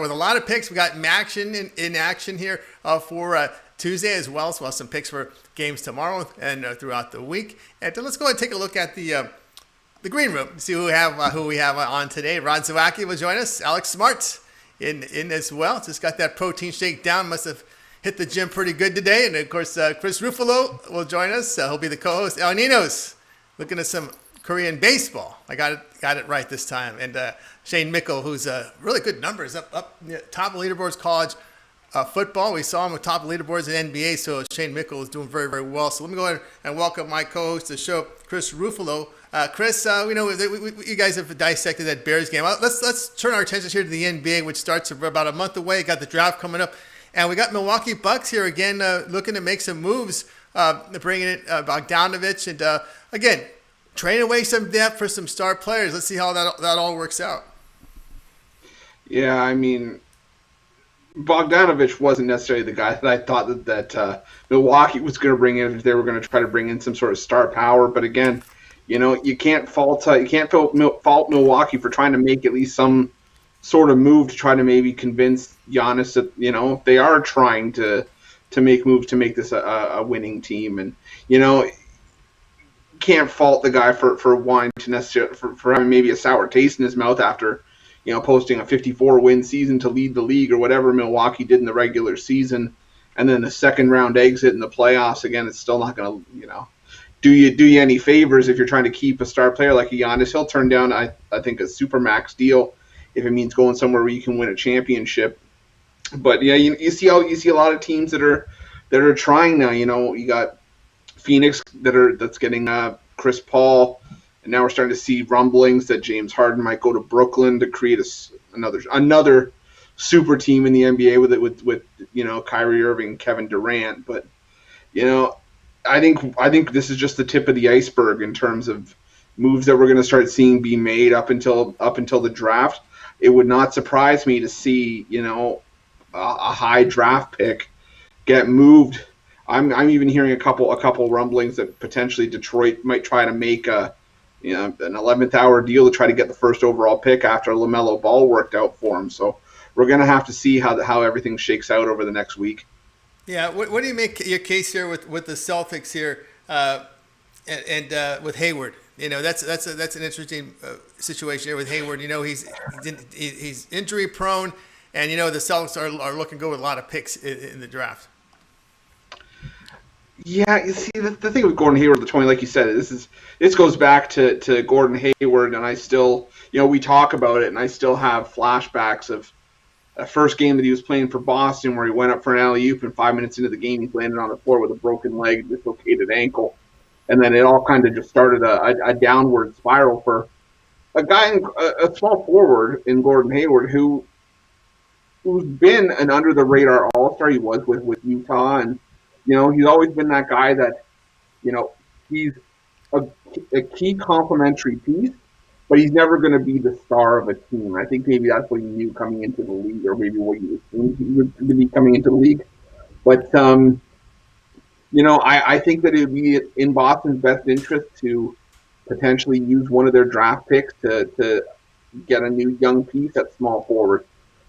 with a lot of picks. We got action in action here for Tuesday as well. So we'll have some picks for games tomorrow and throughout the week. And let's go ahead and take a look at the green room. See who we have on today. Ron Zawacki will join us. Alex Smart in as well. Just got that protein shake down. Must have hit the gym pretty good today. And of course, Chris Ruffalo will join us. He'll be the co-host. El Nino's looking at some Korean baseball. I got it right this time. And Shane Mickle, who's really good numbers up top of leaderboards college football. We saw him at top of leaderboards in NBA. So Shane Mickle is doing very, very well. So let me go ahead and welcome my co-host to the show, Chris Ruffalo. Chris, we know you guys have dissected that Bears game. Let's turn our attention here to the NBA, which starts about a month away. Got the draft coming up. And we got Milwaukee Bucks here again looking to make some moves, bringing in Bogdanovich. And again, trading away some depth for some star players. Let's see how that all works out. Yeah, I mean, Bogdanovich wasn't necessarily the guy that I thought that Milwaukee was going to bring in if they were going to try to bring in some sort of star power. But again, you can't fault Milwaukee for trying to make at least some sort of move to try to maybe convince Giannis that they are trying to make moves to make this a winning team. And can't fault the guy for wanting to necessarily for having maybe a sour taste in his mouth after posting a 54-win season to lead the league or whatever Milwaukee did in the regular season, and then the second round exit in the playoffs. Again, it's still not going to do you any favors if you're trying to keep a star player like a Giannis. He'll turn down I think a supermax deal if it means going somewhere where you can win a championship. But yeah, you see a lot of teams that are trying now. You got Phoenix that's getting Chris Paul, and now we're starting to see rumblings that James Harden might go to Brooklyn to create another super team in the NBA with Kyrie Irving, Kevin Durant. But I think this is just the tip of the iceberg in terms of moves that we're going to start seeing be made up until the draft. It would not surprise me to see a high draft pick get moved. I'm even hearing a couple rumblings that potentially Detroit might try to make an 11th hour deal to try to get the first overall pick after LaMelo Ball worked out for him. So we're going to have to see how everything shakes out over the next week. Yeah, what do you make your case here with the Celtics here and with Hayward? That's an interesting situation here with Hayward. He's injury prone, and the Celtics are looking good with a lot of picks in the draft. Yeah, you see the thing with Gordon Hayward, the 20, like you said, this goes back to Gordon Hayward, and I still we talk about it, and I still have flashbacks of a first game that he was playing for Boston where he went up for an alley-oop, and 5 minutes into the game he landed on the floor with a broken leg, dislocated ankle. And then it all kind of just started a downward spiral for a guy, a small forward in Gordon Hayward, who's been an under-the-radar all-star. He was with Utah, and he's always been that guy that he's a key complementary piece, but he's never going to be the star of a team. I think maybe that's what he knew coming into the league, or maybe what he assumed he would be coming into the league. But I think that it would be in Boston's best interest to potentially use one of their draft picks to get a new young piece at small forward.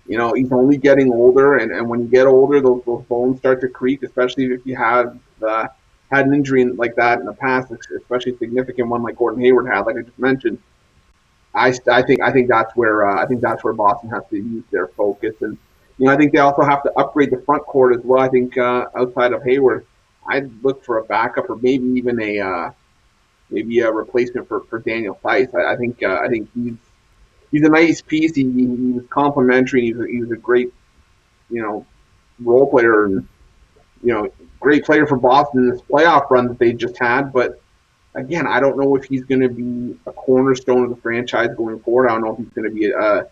He's only getting older, and when you get older, those bones start to creak, especially if you have had an injury like that in the past, especially a significant one like Gordon Hayward had, like I just mentioned. I think that's where Boston has to use their focus, and I think they also have to upgrade the front court as well. I think outside of Hayward, I'd look for a backup or maybe even a replacement for Daniel Theis. I think he's a nice piece. He was complimentary. He was a great role player and great player for Boston in this playoff run that they just had. But again, I don't know if he's going to be a cornerstone of the franchise going forward. I don't know if he's going to be a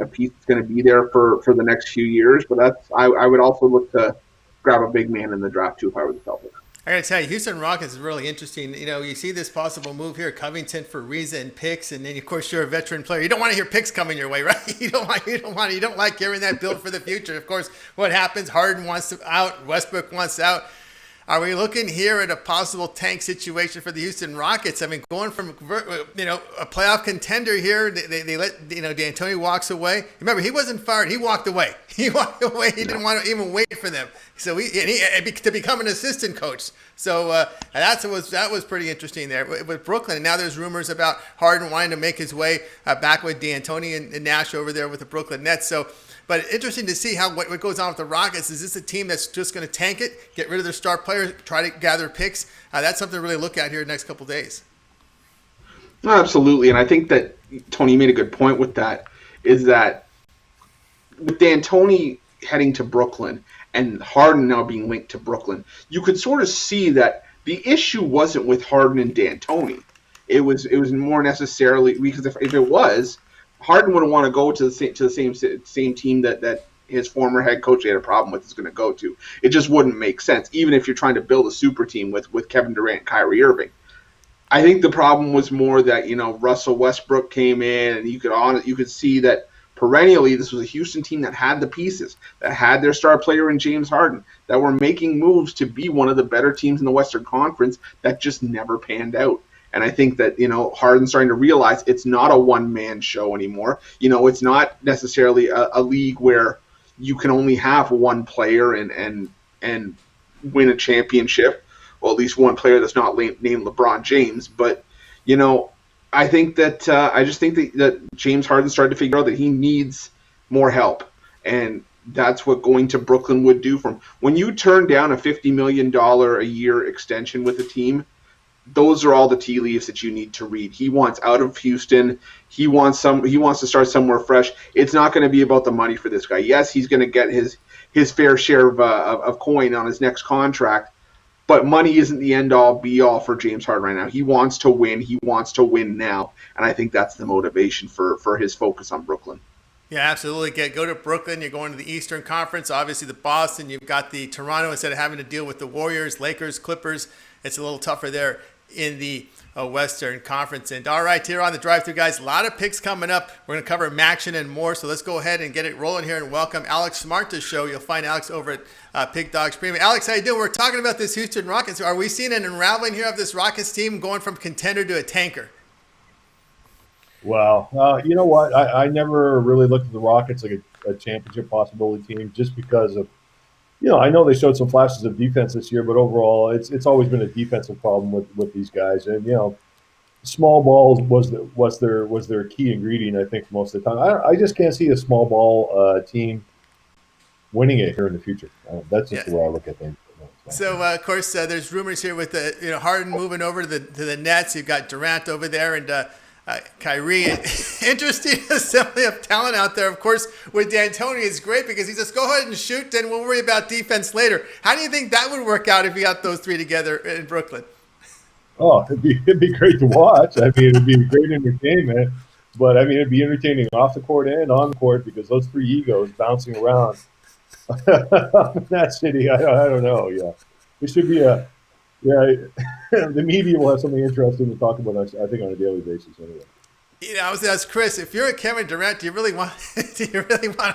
piece that's going to be there for the next few years. But I would also look to grab a big man in the draft too if I were the Celtics. I got to tell you, Houston Rockets is really interesting. You see this possible move here, Covington for Riza and picks, and then of course you're a veteran player. You don't want to hear picks coming your way, right? You don't like hearing that build for the future. Of course, what happens? Harden wants out, Westbrook wants out. Are we looking here at a possible tank situation for the Houston Rockets? I mean, going from a playoff contender here, they let D'Antoni walks away. Remember, he wasn't fired; he walked away. He walked away. He didn't want to even wait for them. So to become an assistant coach. So that was pretty interesting there with Brooklyn. And now there's rumors about Harden wanting to make his way back with D'Antoni and Nash over there with the Brooklyn Nets. So. But interesting to see what goes on with the Rockets. Is this a team that's just going to tank it, get rid of their star players, try to gather picks? That's something to really look at here in the next couple of days. Absolutely, and I think that Tony made a good point with that, is that with D'Antoni heading to Brooklyn and Harden now being linked to Brooklyn, you could sort of see that the issue wasn't with Harden and D'Antoni. It was more necessarily, because if it was, Harden wouldn't want to go to the same team that his former head coach he had a problem with is going to go to. It just wouldn't make sense, even if you're trying to build a super team with Kevin Durant and Kyrie Irving. I think the problem was more that Russell Westbrook came in, and you could see that perennially this was a Houston team that had the pieces, that had their star player in James Harden, that were making moves to be one of the better teams in the Western Conference that just never panned out. And I think that, Harden's starting to realize it's not a one-man show anymore. It's not necessarily a league where you can only have one player and win a championship. Well, at least one player that's not named LeBron James. But, I think that I just think that James Harden started to figure out that he needs more help. And that's what going to Brooklyn would do for him. When you turn down a $50 million a year extension with a team, those are all the tea leaves that you need to read. He wants out of Houston. He wants to start somewhere fresh. It's not going to be about the money for this guy. Yes, he's going to get his fair share of coin on his next contract, but money isn't the end all be all for James Harden right now. He wants to win. He wants to win now, and I think that's the motivation for his focus on Brooklyn. Yeah, absolutely. Go to Brooklyn. You're going to the Eastern Conference. Obviously, the Boston. You've got the Toronto. Instead of having to deal with the Warriors, Lakers, Clippers, it's a little tougher there in the Western Conference. And all right, here on the drive-thru, guys, a lot of picks coming up. We're going to cover Maction and more, so let's go ahead and get it rolling here and welcome Alex Smart to the show. You'll find Alex over at Pig Dogs Premium. Alex, how you doing? We're talking about this Houston Rockets. Are we seeing an unraveling here of this Rockets team going from contender to a tanker? Well, you know what? I never really looked at the Rockets like a championship possibility team just because of, I know they showed some flashes of defense this year, but overall, it's always been a defensive problem with these guys. And small balls was their key ingredient, I think, most of the time. I just can't see a small ball team winning it here in the future. That's just the way I look at things. So of course, there's rumors here with the Harden moving over to the Nets. You've got Durant over there and Kyrie. Interesting assembly of talent out there. Of course, with D'Antoni, it's great because he says, go ahead and shoot, and we'll worry about defense later. How do you think that would work out if you got those three together in Brooklyn? Oh, it'd be great to watch. I mean, it'd be great entertainment. But, I mean, it'd be entertaining off the court and on the court because those three egos bouncing around in that city, I don't know. Yeah. It should be the media will have something interesting to talk about, I think, on a daily basis anyway. I was asked Chris, if you're a Kevin Durant, do you really want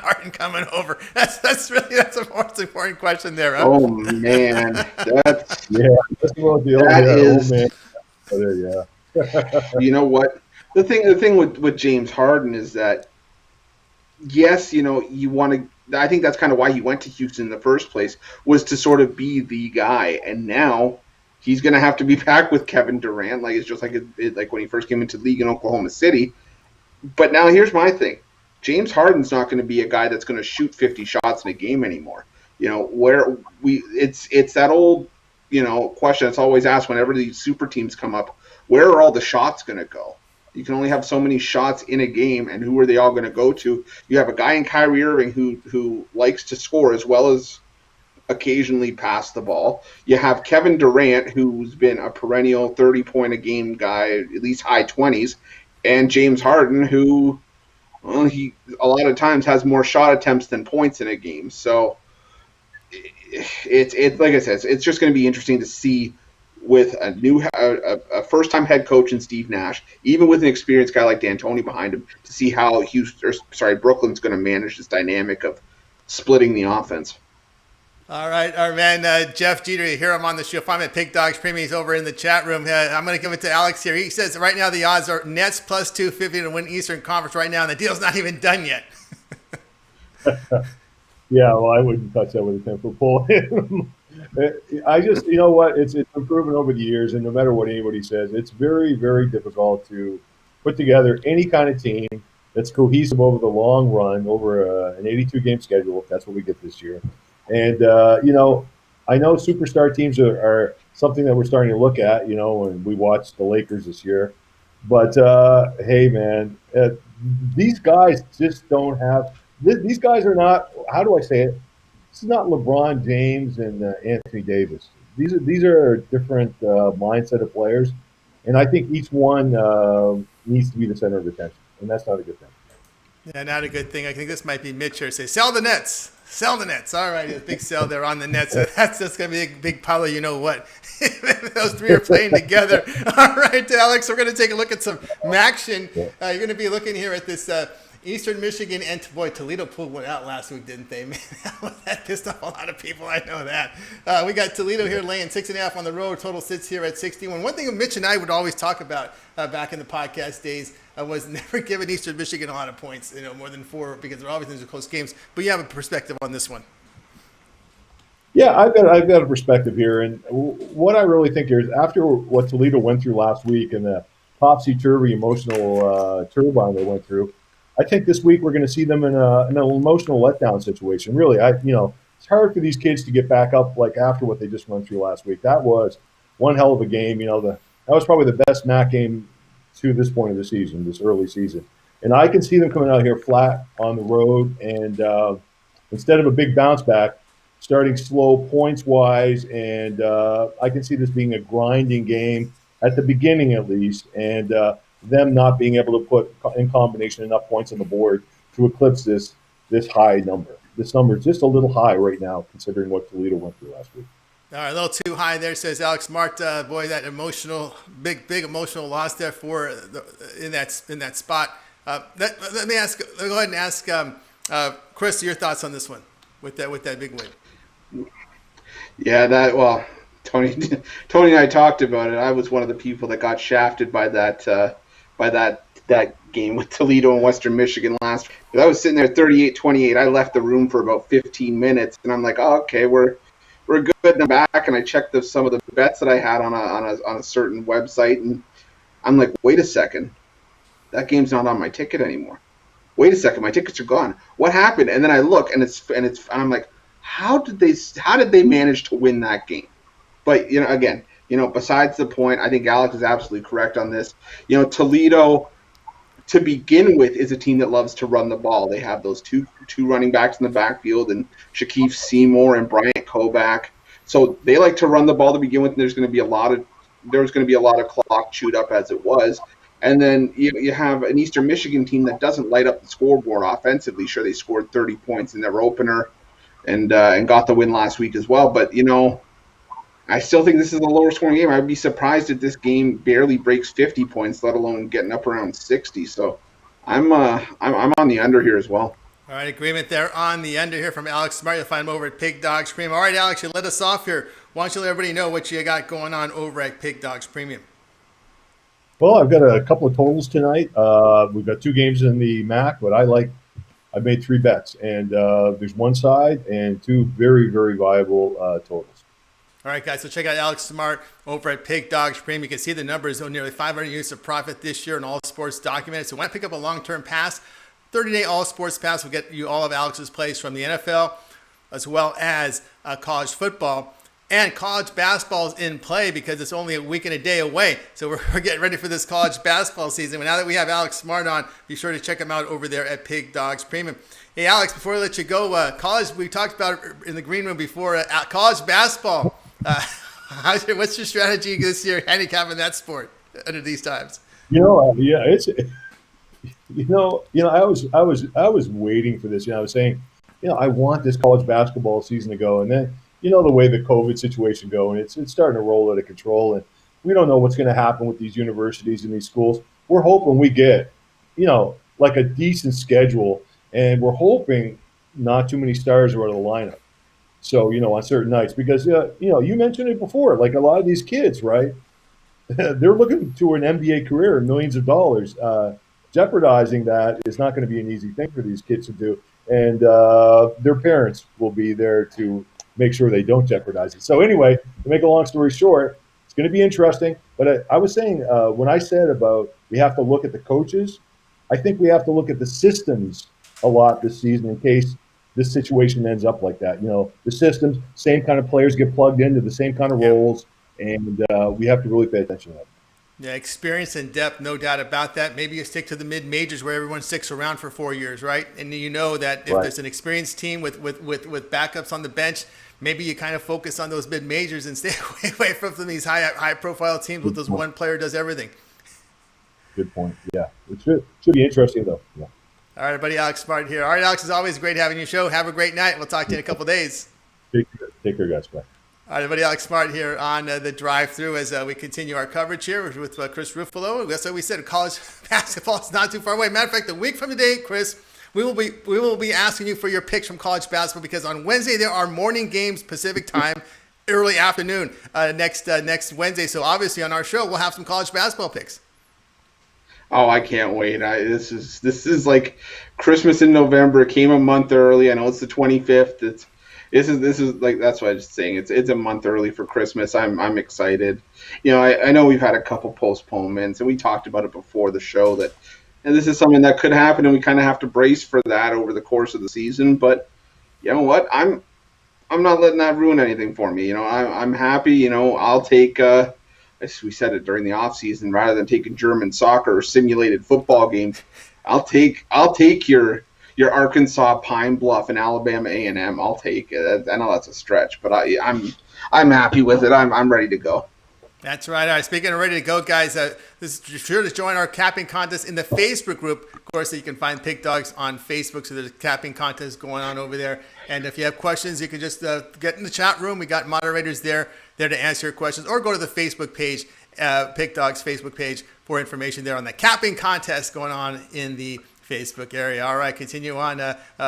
Harden coming over? That's the most important question there. Huh? Oh man, that's that is. You know what? The thing with James Harden is that yes, you want to. I think that's kind of why he went to Houston in the first place, was to sort of be the guy, and now he's going to have to be back with Kevin Durant. Like it's just like when he first came into the league in Oklahoma City. But now here's my thing: James Harden's not going to be a guy that's going to shoot 50 shots in a game anymore. It's that old question that's always asked whenever these super teams come up: where are all the shots going to go? You can only have so many shots in a game, and who are they all going to go to? You have a guy in Kyrie Irving who likes to score as well as occasionally pass the ball. You have Kevin Durant, who's been a perennial 30-point-a-game guy, at least high 20s, and James Harden, who he a lot of times has more shot attempts than points in a game. So it's like I said, it's just going to be interesting to see with a first-time head coach in Steve Nash, even with an experienced guy like D'Antoni behind him, to see how Brooklyn's going to manage this dynamic of splitting the offense. All right, our man Jeff Jeter, you hear him on the show. Find him at Pig Dogs Premium. He's over in the chat room. I'm going to give it to Alex here. He says right now the odds are Nets plus 250 to win Eastern Conference right now, and the deal's not even done yet. Yeah, well, I wouldn't touch that with a 10-foot pole. I just, you know what, it's improving over the years, and no matter what anybody says, it's very, very difficult to put together any kind of team that's cohesive over the long run, over an 82-game schedule. That's what we get this year. And, I know superstar teams are something that we're starting to look at, when we watch the Lakers this year. But, hey, man, these guys just don't have – these guys are not – how do I say it? This is not LeBron James and Anthony Davis. These are a different mindset of players. And I think each one needs to be the center of attention. And that's not a good thing. Yeah, not a good thing. I think this might be Mitch here. Say, sell the Nets. Sell the Nets. All right, a big sell there on the Nets. So that's just going to be a big pile of you-know-what. Those three are playing together. All right, Alex, we're going to take a look at some action. You're going to be looking here at this Eastern Michigan, and boy, Toledo pulled one out last week, didn't they? Man, that pissed off a lot of people. I know that. We got Toledo here laying 6.5 on the road. Total sits here at 61. One thing Mitch and I would always talk about back in the podcast days was never giving Eastern Michigan a lot of points, more than 4, because they're always things are close games. But you have a perspective on this one. Yeah, I've got a perspective here, and what I really think here is after what Toledo went through last week and the topsy-turvy emotional turbine they went through, I think this week we're going to see them in an emotional letdown situation. Really, it's hard for these kids to get back up like after what they just went through last week. That was one hell of a game. That was probably the best MAC game to this point of the season, this early season. And I can see them coming out here flat on the road, and instead of a big bounce back, starting slow points-wise, and I can see this being a grinding game at the beginning at least, and them not being able to put in combination enough points on the board to eclipse this high number. This number is just a little high right now, considering what Toledo went through last week. All right, a little too high there, says Alex Smart. Boy, that big emotional loss there in that spot. Let me go ahead and ask Chris your thoughts on this one with that big win. Yeah, Tony and I talked about it. I was one of the people that got shafted by that game with Toledo and Western Michigan last week. I was sitting there 38-28. I left the room for about 15 minutes, and I'm like, oh, okay, we're good. And I'm back, and I checked some of the bets that I had on a certain website, and I'm like, wait a second, that game's not on my ticket anymore. Wait a second, my tickets are gone. What happened? And then I look, and I'm like, how did they manage to win that game? But again, besides the point, I think Alex is absolutely correct on this. Toledo, to begin with, is a team that loves to run the ball. They have those two running backs in the backfield, and Shaquille Seymour and Bryant Kovac. So they like to run the ball to begin with, and there's going to be a lot of clock chewed up as it was. And then you have an Eastern Michigan team that doesn't light up the scoreboard offensively. Sure, they scored 30 points in their opener and got the win last week as well. But I still think this is a lower scoring game. I'd be surprised if this game barely breaks 50 points, let alone getting up around 60. So I'm on the under here as well. All right, agreement there on the under here from Alex Smart. You'll find him over at Pig Dogs Premium. All right, Alex, you let us off here. Why don't you let everybody know what you got going on over at Pig Dogs Premium? Well, I've got a couple of totals tonight. We've got 2 games in the MAC, but I made 3 bets, and there's one side and 2 very, very viable totals. All right, guys, so check out Alex Smart over at Pig Dogs Premium. You can see the numbers, nearly 500 units of profit this year in all sports documented. So when I pick up a long-term pass, 30-day all sports pass will get you all of Alex's plays from the NFL as well as college football. And college basketball is in play because it's only a week and a day away. So we're getting ready for this college basketball season. But now that we have Alex Smart on, be sure to check him out over there at Pig Dogs Premium. Hey, Alex, before I let you go, college, we talked about it in the green room before, college basketball. What's your strategy this year handicapping that sport under these times? It's I was waiting for this. I was saying, I want this college basketball season to go, and then the way the COVID situation go, and it's starting to roll out of control, and we don't know what's going to happen with these universities and these schools. We're hoping we get, like a decent schedule, and we're hoping not too many stars are out of the lineup. So, on certain nights, because, you mentioned it before, like a lot of these kids, right? They're looking to an NBA career, millions of dollars. Jeopardizing that is not going to be an easy thing for these kids to do. And their parents will be there to make sure they don't jeopardize it. So, anyway, to make a long story short, it's going to be interesting. But I was saying, when I said about we have to look at the coaches, I think we have to look at the systems a lot this season in case this situation ends up like that. The systems, same kind of players get plugged into the same kind of roles, and we have to really pay attention to that. Yeah, experience and depth, no doubt about that. Maybe you stick to the mid-majors where everyone sticks around for 4 years, right? And you know that if there's an experienced team with backups on the bench, maybe you kind of focus on those mid-majors and stay away from some of these high-profile teams with those one player does everything. Good point. Yeah, it should be interesting, though. Yeah. All right, buddy, Alex Smart here. All right, Alex, it's always great having you show. Have a great night. We'll talk to you in a couple days. Take care, guys. Bye. All right, everybody, Alex Smart here on the drive-through as we continue our coverage here with Chris Ruffalo. That's what we said. College basketball is not too far away. Matter of fact, a week from today, Chris, we will be asking you for your picks from college basketball because on Wednesday there are morning games Pacific time, early afternoon next Wednesday. So obviously on our show we'll have some college basketball picks. Oh, I can't wait. This is like Christmas in November. It came a month early. I know it's the 25th. This is like, that's what I was just saying. It's a month early for Christmas. I'm excited. I know we've had a couple postponements, and we talked about it before the show that, and this is something that could happen, and we kind of have to brace for that over the course of the season. But you know what? I'm not letting that ruin anything for me. I'm happy. I'll take. We said it during the off season, rather than taking German soccer or simulated football games, I'll take your Arkansas Pine Bluff and Alabama A&M. I'll take it. I know that's a stretch, but I'm happy with it. I'm ready to go. That's right. All right. Speaking of ready to go, guys, this is sure to join our capping contest in the Facebook group. Of course, so you can find Pig Dogs on Facebook. So there's a capping contest going on over there. And if you have questions, you can just get in the chat room. We got moderators there to answer your questions, or go to the Facebook page, Pig Dogs Facebook page, for information there on the capping contest going on in the Facebook area. All right, continue on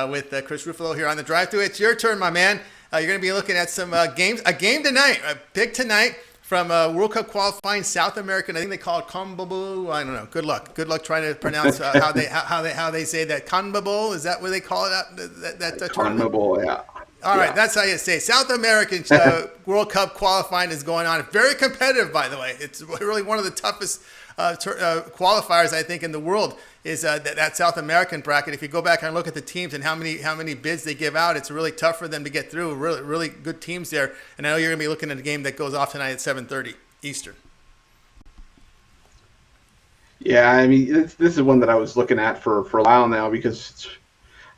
with Chris Ruffalo here on the drive-thru. It's your turn, my man. You're going to be looking at some games. A game tonight, a pick tonight from World Cup qualifying South American. I think they call it Conmebol. I don't know. Good luck. Good luck trying to pronounce how they say that. Conmebol, is that what they call it? That Conmebol, yeah. All right, that's how you say it. South American World Cup qualifying is going on. Very competitive, by the way. It's really one of the toughest qualifiers, I think, in the world is that South American bracket. If you go back and look at the teams and how many bids they give out, it's really tough for them to get through. Really, really good teams there. And I know you're going to be looking at a game that goes off tonight at 7:30 Eastern. Yeah, I mean, this is one that I was looking at for a while now because,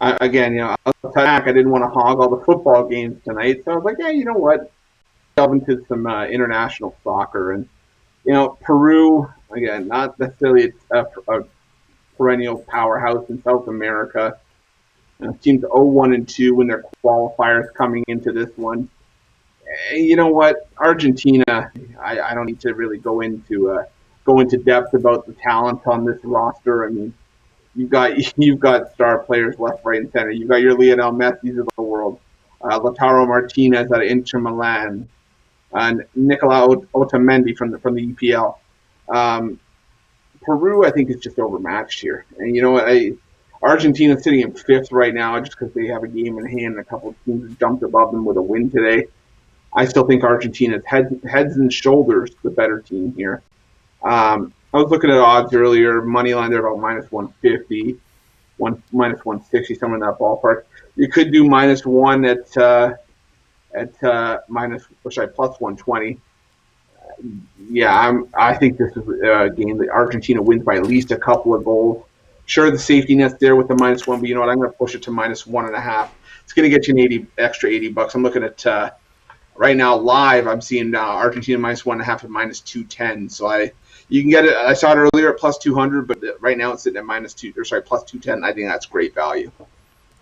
I didn't want to hog all the football games tonight. So I was like, yeah, you know what? Delve into some international soccer. And, Peru, again, not necessarily a perennial powerhouse in South America. Teams 0-1-2 when their qualifiers coming into this one. You know what? Argentina, I don't need to really go into depth about the talent on this roster. I mean, you've got star players left, right, and center. You've got your Lionel Messi's of the world, Lautaro Martinez out of Inter Milan, and Nicola Otamendi from the EPL. Peru, I think, is just overmatched here. And you know what? Argentina's sitting in fifth right now just because they have a game in hand and a couple of teams have jumped above them with a win today. I still think Argentina's heads and shoulders the better team here. I was looking at odds earlier. Money line, they're about minus 150, minus 160, somewhere in that ballpark. You could do -1 plus 120. Yeah, I think this is a game that Argentina wins by at least a couple of goals. Sure, the safety net's there with the -1, but you know what? I'm going to push it to -1.5. It's going to get you an extra $80. I'm looking at right now live. I'm seeing Argentina -1.5 to -210. So you can get it. I saw it earlier at plus 200, but right now it's sitting at plus 210. I think that's great value. All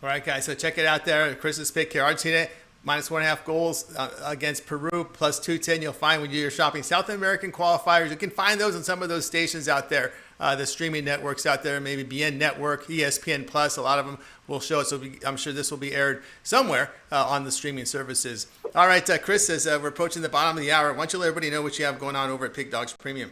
right, guys. So check it out there. Chris's pick here. Argentina -1.5 goals against Peru, plus 210. You'll find when you're shopping South American qualifiers. You can find those in some of those stations out there the streaming networks out there, maybe BN Network, ESPN Plus. A lot of them will show it, so I'm sure this will be aired somewhere on the streaming services. All right, Chris, as we're approaching the bottom of the hour, why don't you let everybody know what you have going on over at Pig Dogs Premium?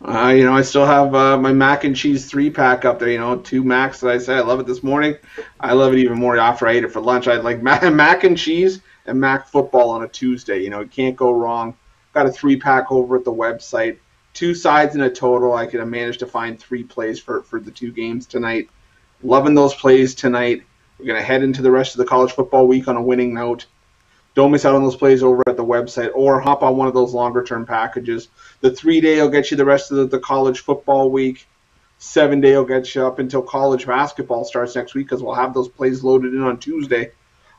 I still have my mac and cheese 3-pack up there. 2 macs that I said. I love it this morning. I love it even more after I ate it for lunch. I like mac and cheese and mac football on a Tuesday. You can't go wrong. Got a 3-pack over at the website. 2 sides in a total. I could have managed to find 3 plays for the 2 games tonight. Loving those plays tonight. We're going to head into the rest of the college football week on a winning note. Don't miss out on those plays over at the website, or hop on one of those longer-term packages. The 3-day will get you the rest of the college football week. 7-day will get you up until college basketball starts next week, because we'll have those plays loaded in on Tuesday.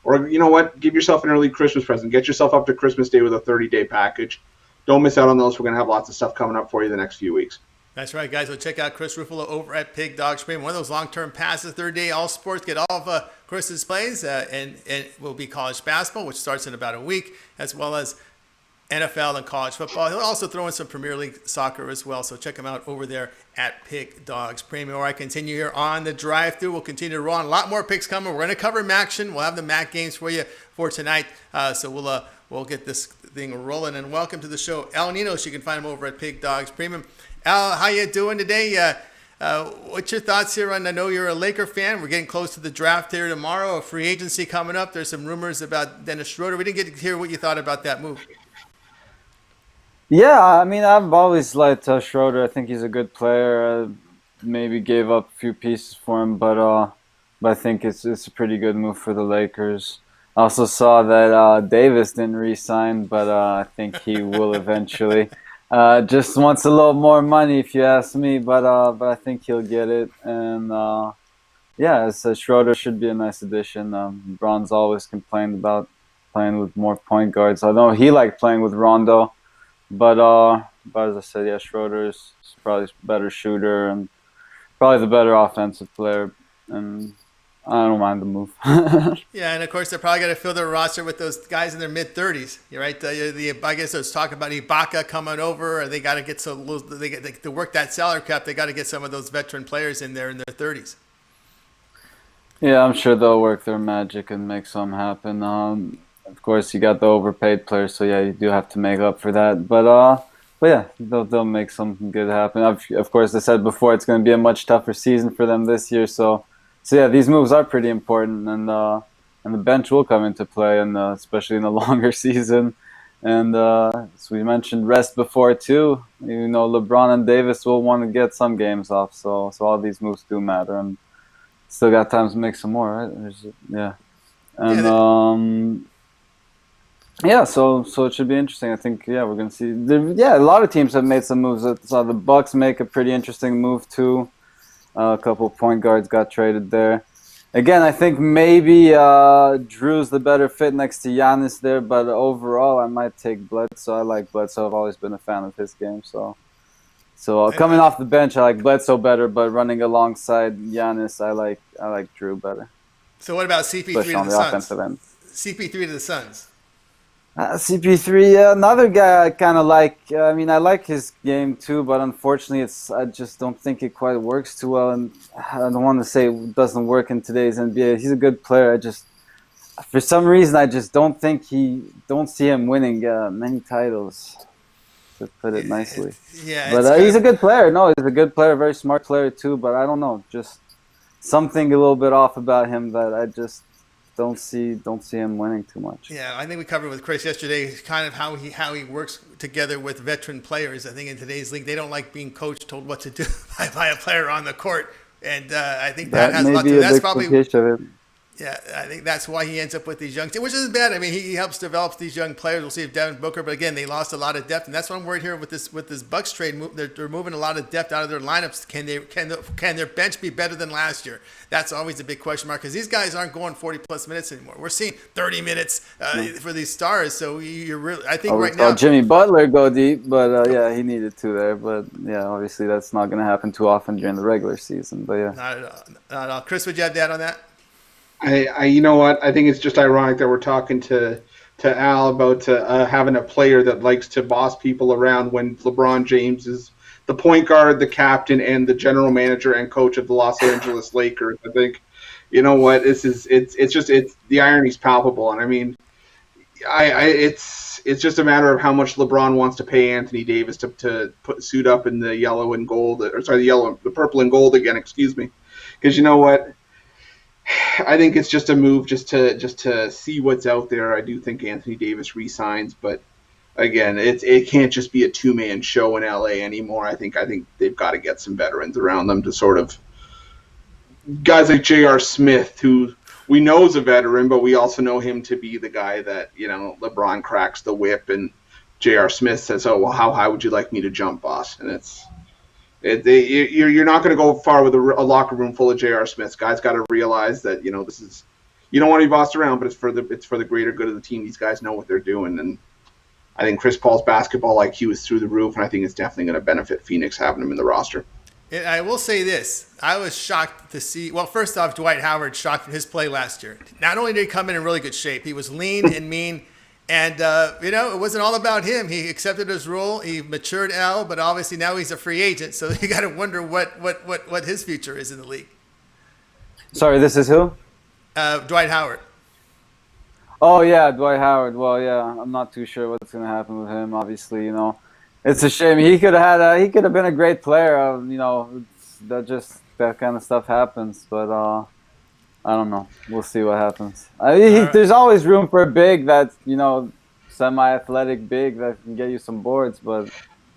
Or, you know what? Give yourself an early Christmas present. Get yourself up to Christmas Day with a 30-day package. Don't miss out on those. We're going to have lots of stuff coming up for you the next few weeks. That's right, guys. Well, check out Chris Ruffalo over at Pig Dogs Premium. One of those long-term passes, 3rd-day all sports. Get all of Chris's plays, and will be college basketball, which starts in about a week, as well as NFL and college football. He'll also throw in some Premier League soccer as well, so check him out over there at Pig Dogs Premium. All right, continue here on the drive-through. We'll continue to roll on. A lot more picks coming. We're going to cover Maction. We'll have the MAC games for you for tonight, so we'll get this thing rolling. And welcome to the show, Al Ninos. You can find him over at Pig Dogs Premium. Al, how you doing today? What's your thoughts here on, I know you're a Laker fan. We're getting close to the draft here tomorrow, a free agency coming up. There's some rumors about Dennis Schroeder. We didn't get to hear what you thought about that move. Yeah, I mean, I've always liked Schroeder. I think he's a good player. Maybe gave up a few pieces for him, but I think it's a pretty good move for the Lakers. I also saw that Davis didn't re-sign, but I think he will eventually. Just wants a little more money, if you ask me, but I think he'll get it. And Schroeder should be a nice addition. LeBron's always complained about playing with more point guards. I know he liked playing with Rondo, but as I said, yeah, Schroeder's probably a better shooter and probably the better offensive player. And I don't mind the move. Yeah, and of course they're probably going to fill their roster with those guys in their mid-30s. You're right. I guess there's talk about Ibaka coming over. Or they got to get to work that salary cap. They got to get some of those veteran players in there in their 30s. Yeah, I'm sure they'll work their magic and make something happen. Of course, you got the overpaid players, so yeah, you do have to make up for that. But yeah, they'll make something good happen. Of course, I said before, it's going to be a much tougher season for them this year. So yeah, these moves are pretty important, and the bench will come into play, and especially in the longer season. And as we mentioned, rest before too. LeBron and Davis will want to get some games off, so all these moves do matter, and still got time to make some more, right? So it should be interesting. I think we're gonna see. A lot of teams have made some moves. I saw the Bucks make a pretty interesting move too. A couple of point guards got traded there. Again, I think maybe Drew's the better fit next to Giannis there, but overall I might take Bledsoe. I like Bledsoe. I've always been a fan of his game. So coming off the bench, I like Bledsoe better, but running alongside Giannis, I like Drew better. So what about CP3 Especially to the Suns? End. CP3 to the Suns. CP3, another guy I kind of like. I mean, I like his game too, but unfortunately, I just don't think it quite works too well. And I don't want to say it doesn't work in today's NBA. He's a good player. For some reason, I just don't see him winning many titles, to put it nicely. Yeah, but he's a good player. No, he's a good player, very smart player too. But I don't know, just something a little bit off about him that I just don't see him winning too much. Yeah, I think we covered with Chris yesterday kind of how he works together with veteran players. I think in today's league, they don't like being coached, told what to do by a player on the court, and I think that has a lot to do. That's probably Yeah, I think that's why he ends up with these young teams, which isn't bad. I mean, he helps develop these young players. We'll see if Devin Booker, but again, they lost a lot of depth, and that's what I'm worried here with this Bucks trade. They're moving a lot of depth out of their lineups. Can their bench be better than last year? That's always a big question mark because these guys aren't going 40+ minutes anymore. We're seeing 30 minutes for these stars. So you're really, I think right now, Jimmy Butler go deep, but yeah, he needed to there. But yeah, obviously that's not going to happen too often during the regular season. But yeah, not at all. Chris, would you have to add on that? You know what? I think it's just ironic that we're talking to Al about having a player that likes to boss people around when LeBron James is the point guard, the captain, and the general manager and coach of the Los Angeles Lakers. I think, you know what, it's the irony's palpable, and I mean, it's just a matter of how much LeBron wants to pay Anthony Davis to suit up in the yellow and gold, or sorry, the purple and gold again. Excuse me, because you know what, I think it's just a move just to see what's out there. I do think Anthony Davis re-signs, but again, it can't just be a two-man show in LA anymore. I think they've got to get some veterans around them to sort of guys like J.R. Smith, who we know is a veteran, but we also know him to be the guy that, you know, LeBron cracks the whip and J.R. Smith says, "Oh, well, how high would you like me to jump, boss?" And you're not going to go far with a locker room full of J.R. Smiths. Guys got to realize that, you know, this is, you don't want to be bossed around, but it's for the greater good of the team. These guys know what they're doing, and I think Chris Paul's basketball IQ is through the roof, and I think it's definitely going to benefit Phoenix having him in the roster. And I will say this. I was shocked to see, well, first off, Dwight Howard shocked from his play last year. Not only did he come in really good shape, he was lean and mean. And, you know, it wasn't all about him. He accepted his role. He matured out, but obviously now he's a free agent. So you got to wonder what his future is in the league. Sorry, this is who? Dwight Howard. Oh, yeah, Dwight Howard. Well, yeah, I'm not too sure what's going to happen with him. Obviously, you know, it's a shame. He could have been a great player. You know, that kind of stuff happens. But I don't know. We'll see what happens. There's always room for a big that, you know, semi-athletic big that can get you some boards. But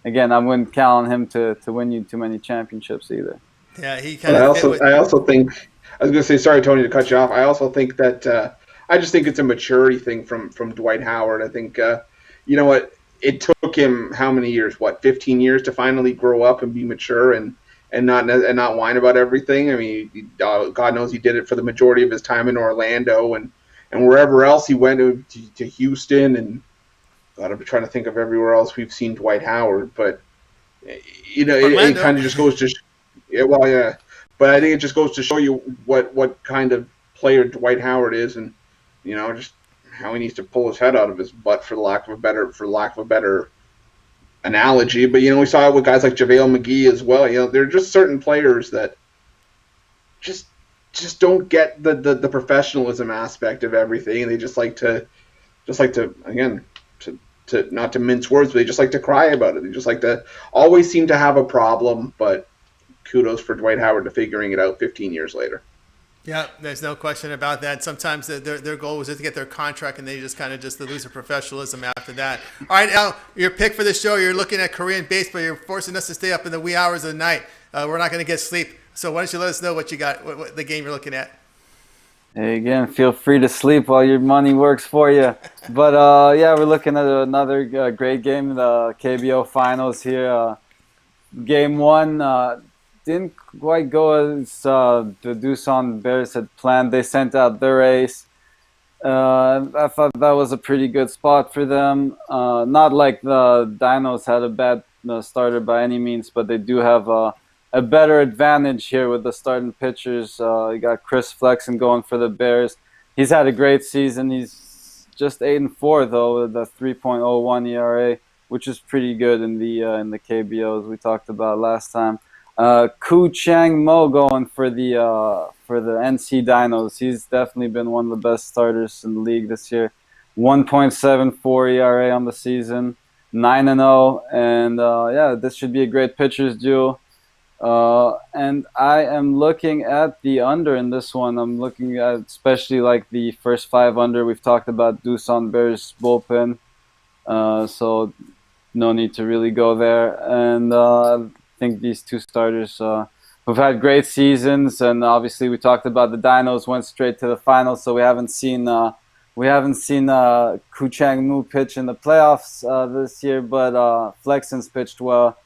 again, I wouldn't count on him to win you too many championships either. Yeah, he kind of. I also think, I was going to say, sorry, Tony, to cut you off. I also think that I just think it's a maturity thing from Dwight Howard. I think, you know what, it took him how many years? 15 years to finally grow up and be mature and not whine about everything. I mean, God knows he did it for the majority of his time in Orlando and wherever else he went to Houston, and God, I'm trying to think of everywhere else we've seen Dwight Howard. But you know, it kind of just goes to yeah. But I think it just goes to show you what kind of player Dwight Howard is, and you know, just how he needs to pull his head out of his butt for lack of a better analogy. But you know, we saw it with guys like JaVale McGee as well. You know, there are just certain players that just don't get the professionalism aspect of everything. They just like to again, to not to mince words, but they just like to cry about it. They just like to always seem to have a problem. But kudos for Dwight Howard to figuring it out 15 years later. Yeah, there's no question about that. Sometimes their goal was just to get their contract, and they just kind of just lose their professionalism after that. All right, Al, your pick for the show, you're looking at Korean baseball. You're forcing us to stay up in the wee hours of the night. We're not going to get sleep. So why don't you let us know what you got, what the game you're looking at? Hey, again, feel free to sleep while your money works for you. But, yeah, we're looking at another great game, the KBO Finals here. Game one didn't quite go as the Doosan Bears had planned. They sent out their ace. I thought that was a pretty good spot for them. Not like the Dinos had a bad starter by any means, but they do have a better advantage here with the starting pitchers. You got Chris Flexen going for the Bears. He's had a great season. He's just 8-4 though, with a 3.01 ERA, which is pretty good in the KBOs we talked about last time. Koo Chang Mo going for the NC Dinos. He's definitely been one of the best starters in the league this year. 1.74 ERA on the season, 9-0, and yeah, this should be a great pitchers duel. And I am looking at the under in this one. I'm looking at especially like the first 5 under. We've talked about Doosan Bears bullpen, so no need to really go there. And I think these two starters who've had great seasons, and obviously we talked about the Dinos went straight to the finals, so we haven't seen Koo Chang Moo pitch in the playoffs this year, but Flexen's pitched well,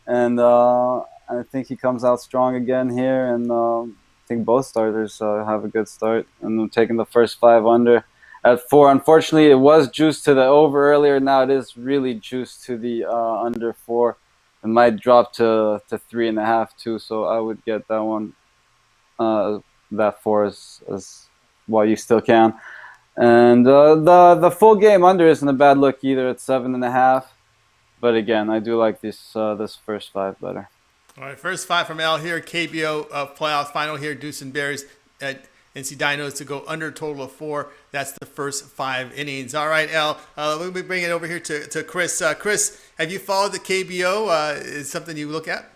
and I think he comes out strong again here, and I think both starters have a good start, and I'm taking the first 5 under at 4. Unfortunately, it was juiced to the over earlier. Now it is really juiced to the under 4. It might drop to 3.5 too, so I would get that one, that 4 as while you still can. And the full game under isn't a bad look either at 7.5. But again, I do like this first 5 better. All right, first 5 from Al here. KBO playoff final here. Deuce and Bears at NC Dinos to go under a total of 4. That's the first 5 innings. All right, Al, let me bring it over here to Chris. Chris, have you followed the KBO? Is something you look at?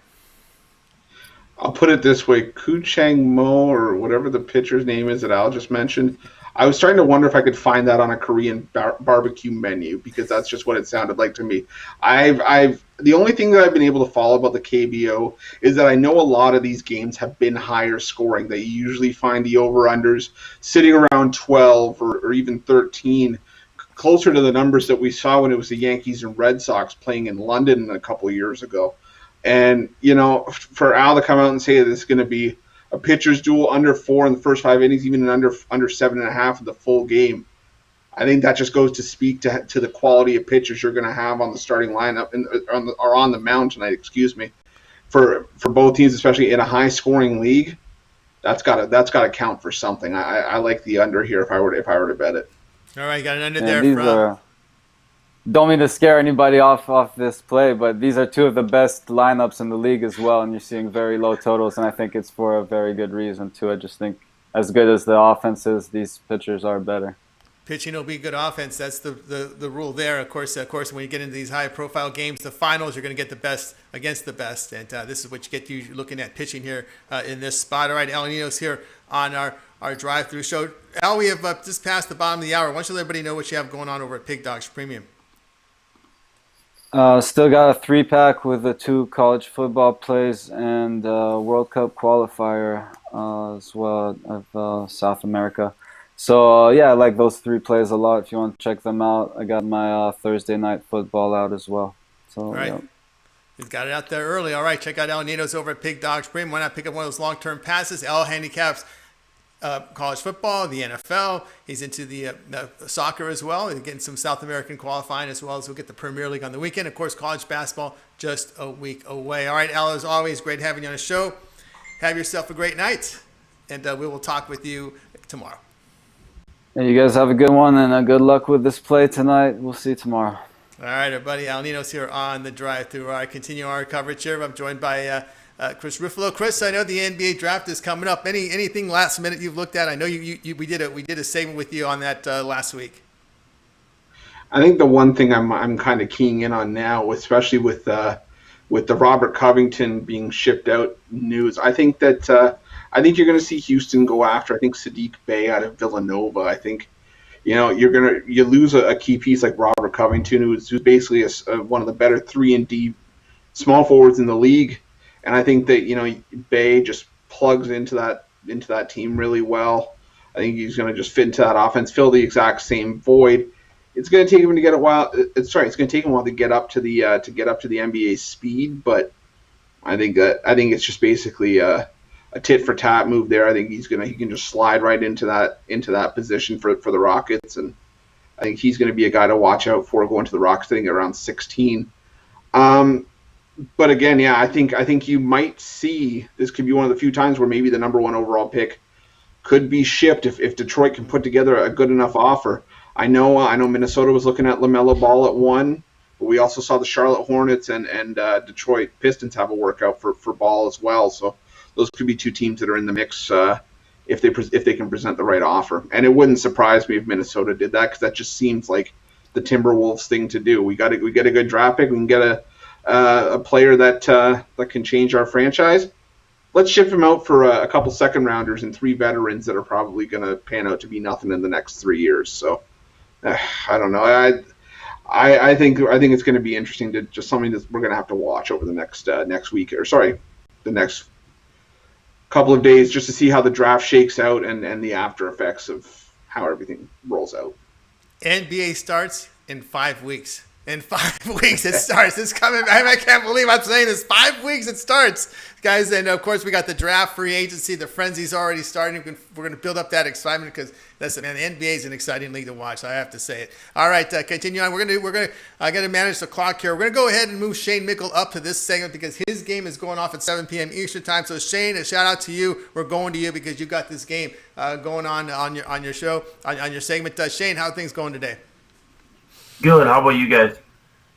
I'll put it this way. Ku Chang Mo, or whatever the pitcher's name is that Al just mentioned, I was starting to wonder if I could find that on a Korean barbecue menu, because that's just what it sounded like to me. The only thing that I've been able to follow about the KBO is that I know a lot of these games have been higher scoring. That you usually find the over-unders sitting around 12 or even 13, closer to the numbers that we saw when it was the Yankees and Red Sox playing in London a couple of years ago. And, for Al to come out and say that it's going to be a pitcher's duel under 4 in the first 5 innings, even under 7.5 in the full game, I think that just goes to speak to the quality of pitchers you're going to have on the starting lineup or on the mound tonight. Excuse me, for both teams, especially in a high scoring league. That's got to count for something. I like the under here if I were to bet it. All right, got an under there. Don't mean to scare anybody off this play, but these are 2 of the best lineups in the league as well, and you're seeing very low totals, and I think it's for a very good reason too. I just think as good as the offense is, these pitchers are better. Pitching will be good offense. That's the rule there. Of course, when you get into these high-profile games, the finals, you're going to get the best against the best, and this is what you get you looking at pitching here in this spot. All right, Al Nino's here on our drive-through show. Al, we have just passed the bottom of the hour. Why don't you let everybody know what you have going on over at Pig Dogs Premium? Still got a 3-pack with the 2 college football plays and World Cup qualifier as well of South America. So, I like those 3 plays a lot. If you want to check them out, I got my Thursday night football out as well. So, all right. He's got it out there early. All right, check out El Nino's over at Pig Dogs Premium. Why not pick up one of those long-term passes? El handicaps college football, the NFL. He's into the soccer as well. He's getting some South American qualifying as well as we'll get the Premier League on the weekend. Of course, college basketball just a week away. All right, Al, as always, great having you on the show. Have yourself a great night, and we will talk with you tomorrow. Hey, you guys have a good one, and good luck with this play tonight. We'll see you tomorrow. All right, everybody. Al Nino's here on the drive-through. All right, continue our coverage here. I'm joined by Chris Ruffalo. Chris, I know the NBA draft is coming up. Anything last minute you've looked at? I know we did a segment with you on that last week. I think the one thing I'm kind of keying in on now, especially with the Robert Covington being shipped out news, I think you're going to see Houston go after, I think, Sadiq Bey out of Villanova. I think, you lose a key piece like Robert Covington, who's basically one of the better 3-and-D small forwards in the league. And I think that, Bey just plugs into that team really well. I think he's going to just fit into that offense, fill the exact same void. It's going to take him to get a while. It's going to take him a while to get up to the NBA speed, but I think it's just basically a tit for tat move there. I think he can just slide right into that position for the Rockets, and I think he's going to be a guy to watch out for going to the Rockets. I think around 16. But again, yeah, I think you might see this could be one of the few times where maybe the number 1 overall pick could be shipped if Detroit can put together a good enough offer. I know Minnesota was looking at LaMelo Ball at 1, but we also saw the Charlotte Hornets and Detroit Pistons have a workout for Ball as well. So those could be 2 teams that are in the mix if they can present the right offer. And it wouldn't surprise me if Minnesota did that, because that just seems like the Timberwolves thing to do. We get a good draft pick. We can get a player that can change our franchise. Let's ship him out for a couple second rounders and 3 veterans that are probably going to pan out to be nothing in the next 3 years. So I don't know. I think it's going to be interesting to just something that we're going to have to watch over the next week, the next couple of days, just to see how the draft shakes out and the after effects of how everything rolls out. NBA starts in 5 weeks. In 5 weeks it starts. It's coming. I can't believe I'm saying this. 5 weeks it starts, guys. And of course we got the draft, free agency. The frenzy's already starting. We're going to build up that excitement because listen, man, the NBA is an exciting league to watch. I have to say it. All right, continue on. We're going to manage the clock here. We're going to go ahead and move Shane Mickle up to this segment because his game is going off at 7 p.m. Eastern time. So Shane, a shout out to you. We're going to you because you got this game going on your show on your segment. Shane, how are things going today? Good. How about you guys?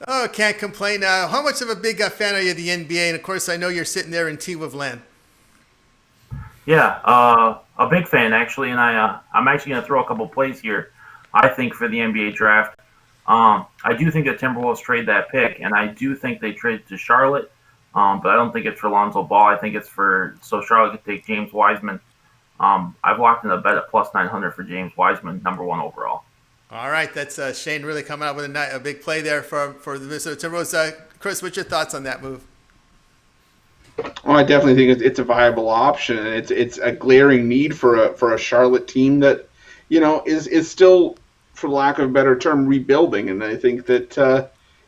Oh, can't complain. How much of a big fan are you of the NBA? And of course, I know you're sitting there in T-Wave land. Yeah, a big fan actually, and I'm actually going to throw a couple plays here. I think for the NBA draft, I do think the Timberwolves trade that pick, and I do think they trade to Charlotte, but I don't think it's for Lonzo Ball. I think it's so Charlotte could take James Wiseman. I've locked in a bet at plus 900 for James Wiseman, number 1 overall. All right, that's Shane really coming out with a big play there for the Minnesota Timberwolves. Chris, what's your thoughts on that move? Well, I definitely think it's a viable option, and it's a glaring need for a Charlotte team that, is still, for lack of a better term, rebuilding. And I think that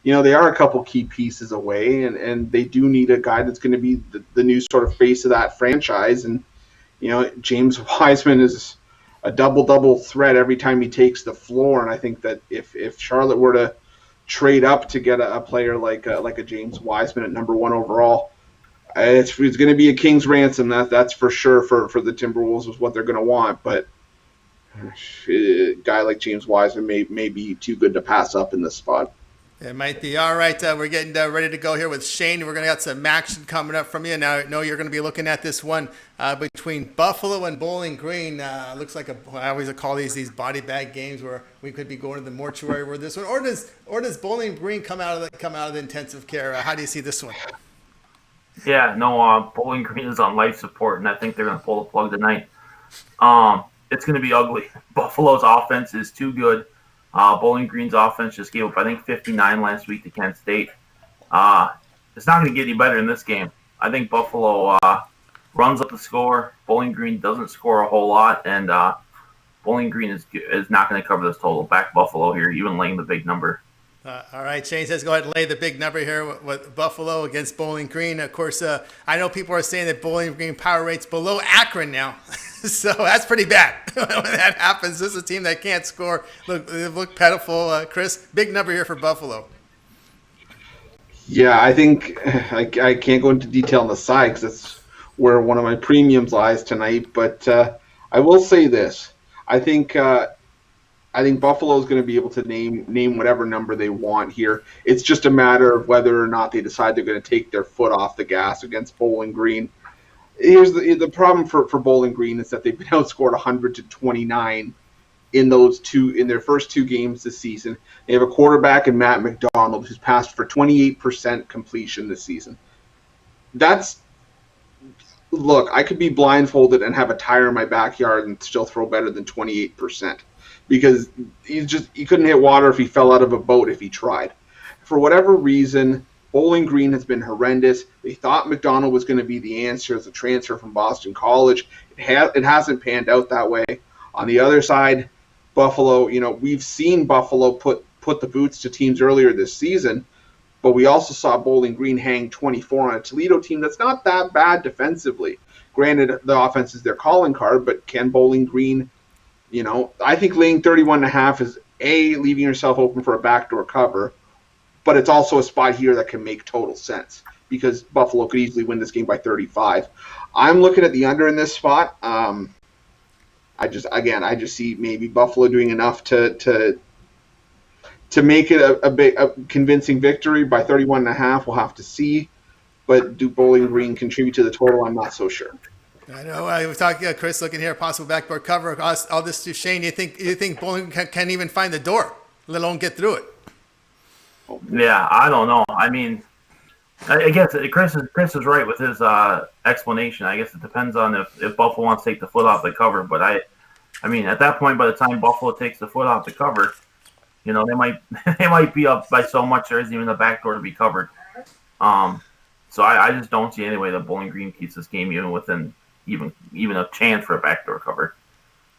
they are a couple key pieces away, and they do need a guy that's going to be the new sort of face of that franchise. And James Wiseman is a double threat every time he takes the floor, and I think that if Charlotte were to trade up to get a player like a James Wiseman at number 1 overall, it's going to be a king's ransom. That's for sure for the Timberwolves is what they're going to want. But a guy like James Wiseman may be too good to pass up in this spot. It might be. All right, we're getting ready to go here with Shane. We're going to get some action coming up from you. Now, I know you're going to be looking at this one between Buffalo and Bowling Green. Looks like I always call these body bag games where we could be going to the mortuary with this one. Or does Bowling Green come out of the intensive care? How do you see this one? Yeah, no, Bowling Green is on life support, and I think they're going to pull the plug tonight. It's going to be ugly. Buffalo's offense is too good. Bowling Green's offense just gave up, I think, 59 last week to Kent State. It's not going to get any better in this game. I think Buffalo runs up the score. Bowling Green doesn't score a whole lot, and Bowling Green is not going to cover this total. Back Buffalo here, even laying the big number. All right, Shane says go ahead and lay the big number here with Buffalo against Bowling Green. Of course, I know people are saying that Bowling Green power rate's below Akron now. So that's pretty bad when that happens. This is a team that can't score. Look pitiful. Chris, big number here for Buffalo. Yeah, I think I can't go into detail on the side because that's where one of my premiums lies tonight. But I will say this. I think Buffalo is going to be able to name whatever number they want here. It's just a matter of whether or not they decide they're going to take their foot off the gas against Bowling Green. Here's the problem for Bowling Green is that they've been outscored 100-29 in their first 2 games this season. They have a quarterback in Matt McDonald who's passed for 28% completion this season. Look, I could be blindfolded and have a tire in my backyard and still throw better than 28%. Because he couldn't hit water if he fell out of a boat if he tried. For whatever reason, Bowling Green has been horrendous. They thought McDonald was going to be the answer as a transfer from Boston College. It hasn't panned out that way. On the other side, Buffalo, we've seen Buffalo put the boots to teams earlier this season, but we also saw Bowling Green hang 24 on a Toledo team that's not that bad defensively. Granted, the offense is their calling card, but can Bowling Green... I think laying 31.5 is leaving yourself open for a backdoor cover, but it's also a spot here that can make total sense because Buffalo could easily win this game by 35. I'm looking at the under in this spot. I just see maybe Buffalo doing enough to make it a convincing victory by 31.5. We'll have to see, but do Bowling Green contribute to the total? I'm not so sure. I know. I was talking, Chris, looking here, possible backdoor cover. All this to Shane. You think Bowling can't even find the door, let alone get through it? Yeah, I don't know. I mean, I guess Chris is right with his explanation. I guess it depends on if Buffalo wants to take the foot off the cover. But I mean, at that point, by the time Buffalo takes the foot off the cover, they might be up by so much there isn't even a backdoor to be covered. So I just don't see any way that Bowling Green keeps this game even within even a chance for a backdoor cover.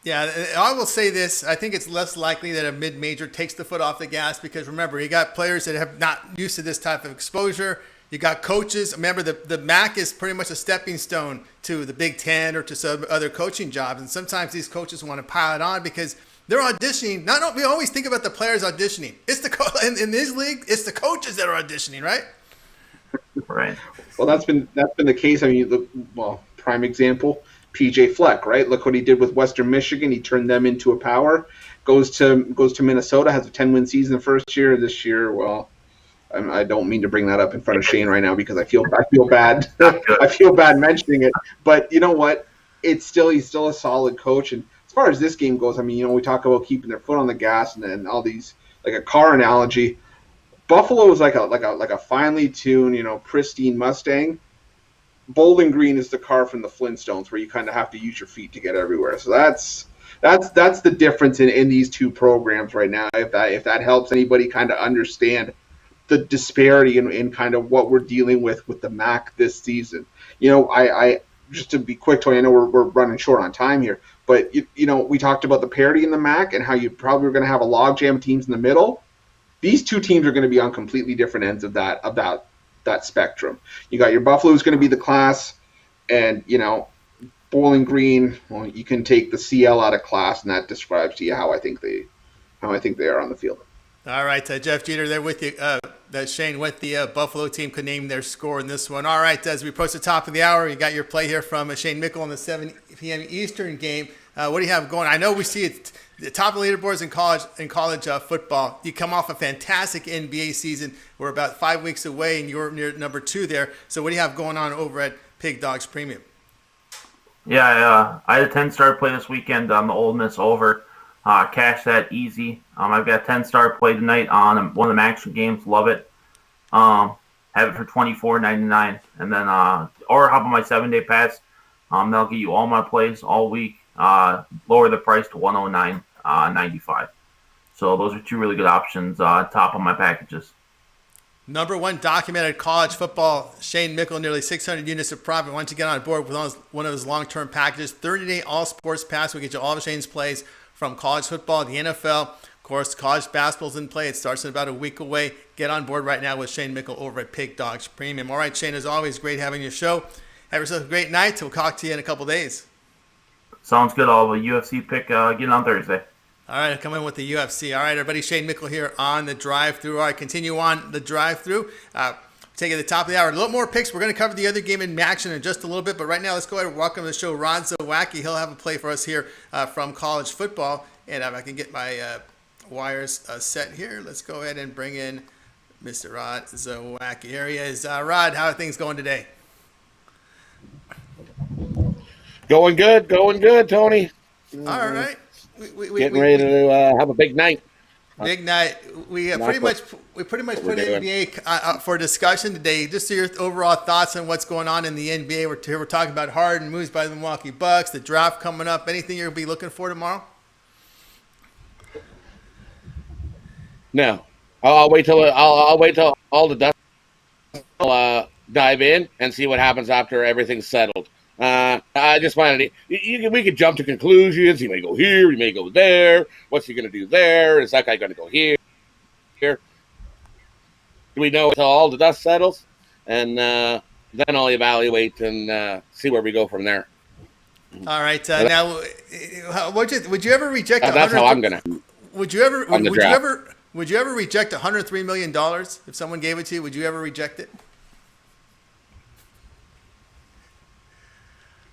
Yeah, I will say this. I think it's less likely that a mid-major takes the foot off the gas because, remember, you got players that have not used to this type of exposure. You got coaches. Remember, the MAC is pretty much a stepping stone to the Big Ten or to some other coaching jobs. And sometimes these coaches want to pile it on because they're auditioning. We always think about the players auditioning. It's in this league, it's the coaches that are auditioning, right? Right. Well, that's been the case. I mean, prime example, PJ Fleck, right? Look what he did with Western Michigan. He turned them into a power. Goes to Minnesota, has a 10-win season the first year. This year, well, I don't mean to bring that up in front of Shane right now because I feel bad. I feel bad mentioning it. But you know what? He's still a solid coach. And as far as this game goes, I mean, we talk about keeping their foot on the gas and all these, like a car analogy. Buffalo is like a finely tuned, pristine Mustang. Bowling Green is the car from the Flintstones, where you kind of have to use your feet to get everywhere. So that's the difference in these two programs right now. If that helps anybody kind of understand the disparity in kind of what we're dealing with the MAC this season. I just to be quick, Tony, I know we're running short on time here, but we talked about the parity in the MAC and how you probably are going to have a logjam teams in the middle. These two teams are going to be on completely different ends of that spectrum. You got your Buffalo, who's going to be the class, and Bowling Green. Well, you can take the CL out of class, and that describes to you how I think they are on the field. All right, Jeff Jeter there with you. Shane with the Buffalo team could name their score in this one. All right, as we approach the top of the hour, you got your play here from Shane Mickle in the 7 p.m. Eastern game. What do you have going? I know we see it the top of the leaderboards in college football. You come off a fantastic NBA season. We're about 5 weeks away, and you're near number 2 there. So what do you have going on over at Pig Dogs Premium? Yeah, I had a 10-star play this weekend on the Ole Miss over. Cash that easy. I've got a 10-star play tonight on one of the action games. Love it. Have it for $24.99, and then or hop on my 7-day pass. They'll get you all my plays all week. Lower the price to $109.95. So those are 2 really good options. Top of my packages. Number 1 documented college football, Shane Mickle, nearly 600 units of profit. Once you get on board with one of his long-term packages, 30-day all-sports pass will get you all of Shane's plays from college football, the NFL. Of course, college basketball's in play. It starts in about a week away. Get on board right now with Shane Mickle over at Pig Dogs Premium. All right, Shane, as always, great having your show. Have yourself a great night. We'll talk to you in a couple days. Sounds good. I'll have a UFC pick again on Thursday. All right, I'll come in with the UFC. All right, everybody, Shane Mickle here on the drive-thru. All right, continue on the drive-thru. Take it to the top of the hour. A little more picks. We're going to cover the other game in action in just a little bit, but right now let's go ahead and welcome to the show Rod Zawacki. He'll have a play for us here from college football, and if I can get my wires set here, let's go ahead and bring in Mr. Rod Zawacki. Here he is. Rod, how are things going today? Going good, Tony. All right. Getting ready to have a big night. Big night. We pretty much put NBA for discussion today. Just your overall thoughts on what's going on in the NBA. We're talking about Harden moves by the Milwaukee Bucks, the draft coming up. Anything you'll be looking for tomorrow? No, I'll wait till all the dust dive in and see what happens after everything's settled. I just wanted to, we could jump to conclusions. He may go here, he may go there. What's he going to do there? Is that guy going to go here? Do we know until all the dust settles? And then I'll evaluate and see where we go from there. All right. Now, would you ever reject? That's how I'm going to. Would you ever reject $103 million if someone gave it to you? Would you ever reject it?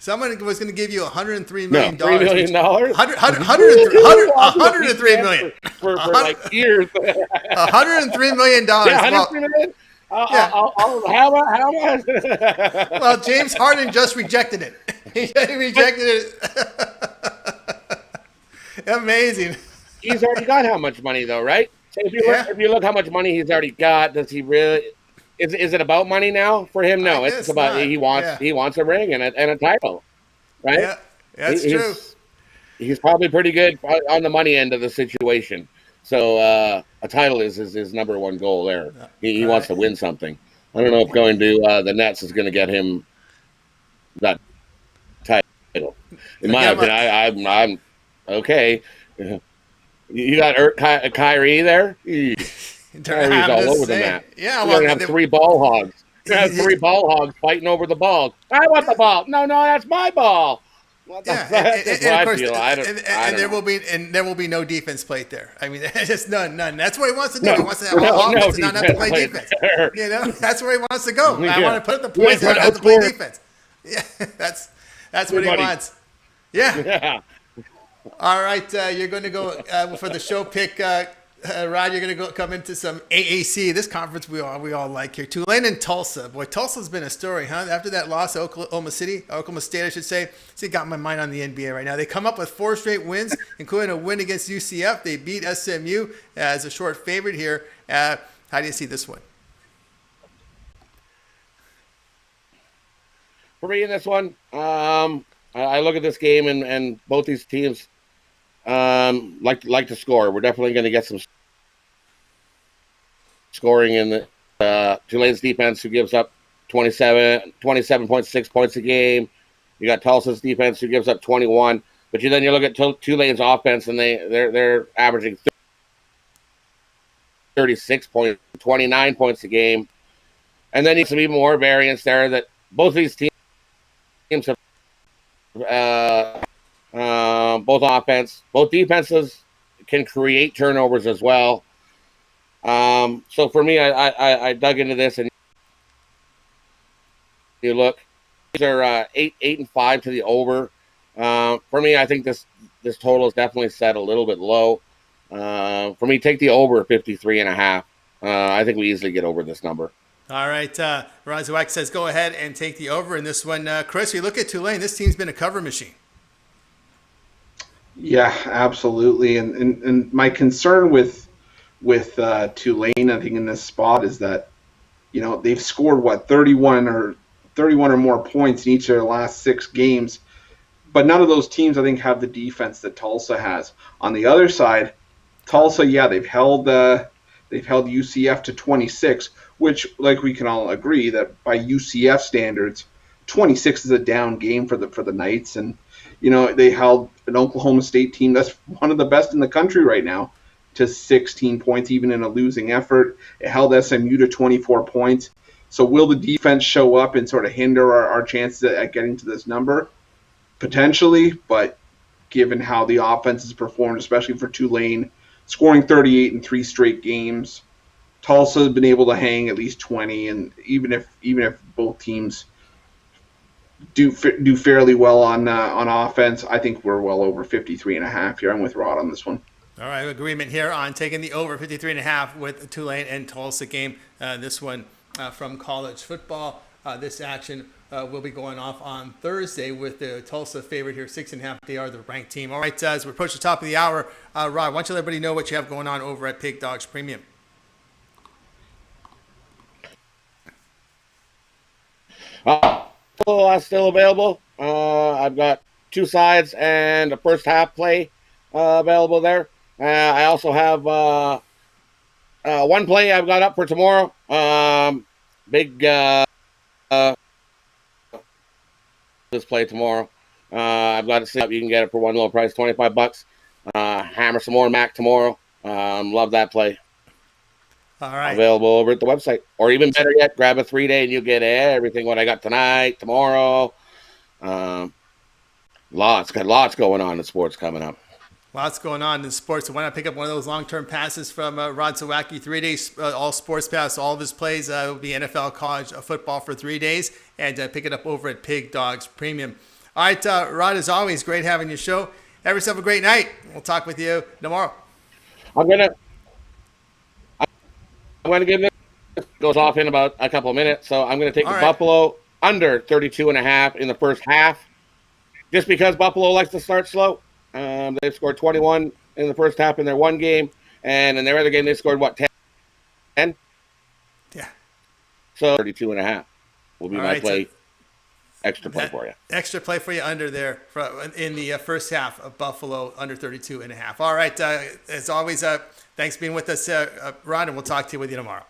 Someone was going to give you $103 million. No, $3 million? $103 million. For like years. $103 million. Yeah, $103 million? How much? Well, James Harden just rejected it. He rejected it. Amazing. He's already got how much money, though, right? So if you look how much money he's already got, does he really... Is it about money now for him? No, it's about he wants a ring and a title, right? Yeah, that's true. He's probably pretty good on the money end of the situation. So a title is his number 1 goal there. He wants to win something. I don't know if going to the Nets is going to get him that title. In my opinion, I'm okay. You got Kyrie there. Kyrie's all over the map. Yeah, we're gonna have 3 ball hogs. We're gonna have 3 ball hogs fighting over the ball. I want the ball. No, that's my ball. That's what I feel. And there will be no defense played there. I mean, just none. That's what he wants to do. He wants to have all offense and not have to play defense. That's where he wants to go. I want to put the points and not have to play defense. Yeah, that's what he wants. Yeah. All right, you're going to go for the show pick. Rod, you're going to come into some AAC, this conference we all like here. Tulane and Tulsa. Boy, Tulsa's been a story, huh? After that loss to Oklahoma State, I should say. See, got my mind on the NBA right now. They come up with 4 straight wins, including a win against UCF. They beat SMU as a short favorite here. How do you see this one? For me in this one, I look at this game and both these teams like to score. We're definitely going to get some scoring in the Tulane's defense, who gives up 27.6 points a game. You got Tulsa's defense, who gives up 21. But then you look at Tulane's offense, and they're averaging 36 points, 29 points a game. And then needs to be more variance there. That both these teams have both offense, both defenses can create turnovers as well. So for me, I dug into this, and you look, these are 8-5 to the over. For me, I think this total is definitely set a little bit low. For me, take the over 53.5. I think we easily get over this number. All right, Ron Zawak says go ahead and take the over in this one. Chris, you look at Tulane. This team's been a cover machine. Yeah, absolutely. And my concern with Tulane, I think, in this spot is that, they've scored 31 or more points in each of their last 6 games, but none of those teams, I think, have the defense that Tulsa has. On the other side, Tulsa, they've held UCF to 26, which, like, we can all agree that by UCF standards, 26 is a down game for the Knights. And they held an Oklahoma State team that's one of the best in the country right now to 16 points, even in a losing effort. It held SMU to 24 points. So will the defense show up and sort of hinder our chances at getting to this number? Potentially, but given how the offense has performed, especially for Tulane, scoring 38 in 3 straight games, Tulsa has been able to hang at least 20, and even if both teams do fairly well on offense, I think we're well over 53.5 here. I'm with Rod on this one. All right, agreement here on taking the over 53.5 with Tulane and Tulsa game. This one from college football. This action will be going off on Thursday with the Tulsa favorite here, 6.5. They are the ranked team. All right, as we approach the top of the hour, Rod, why don't you let everybody know what you have going on over at Pig Dogs Premium? Still available. I've got 2 sides and a first half play available there. I also have one play I've got up for tomorrow. Big this play tomorrow. I've got it set up. You can get it for one low price, $25. Hammer some more Mac tomorrow. Love that play. All right. Available over at the website. Or even better yet, grab a 3-day and you get everything what I got tonight, tomorrow. Lots going on in sports coming up. Lots going on in sports. So why not pick up one of those long-term passes from Rod Zawacki? 3 days, all sports pass, all of his plays will be NFL, college football for 3 days, and pick it up over at Pig Dogs Premium. All right, Rod, as always, great having your show. Have yourself a great night. We'll talk with you tomorrow. I'm gonna give this goes off in about a couple of minutes, so I'm gonna take Buffalo under 32.5 in the first half, just because Buffalo likes to start slow. They've scored 21 in the first half in their one game, and in their other game they scored 10? Yeah. So 32.5 will be my play. Extra play for you. Extra play for you under there in the first half of Buffalo under 32.5. All right. As always, thanks for being with us, Rod, and we'll talk to you tomorrow.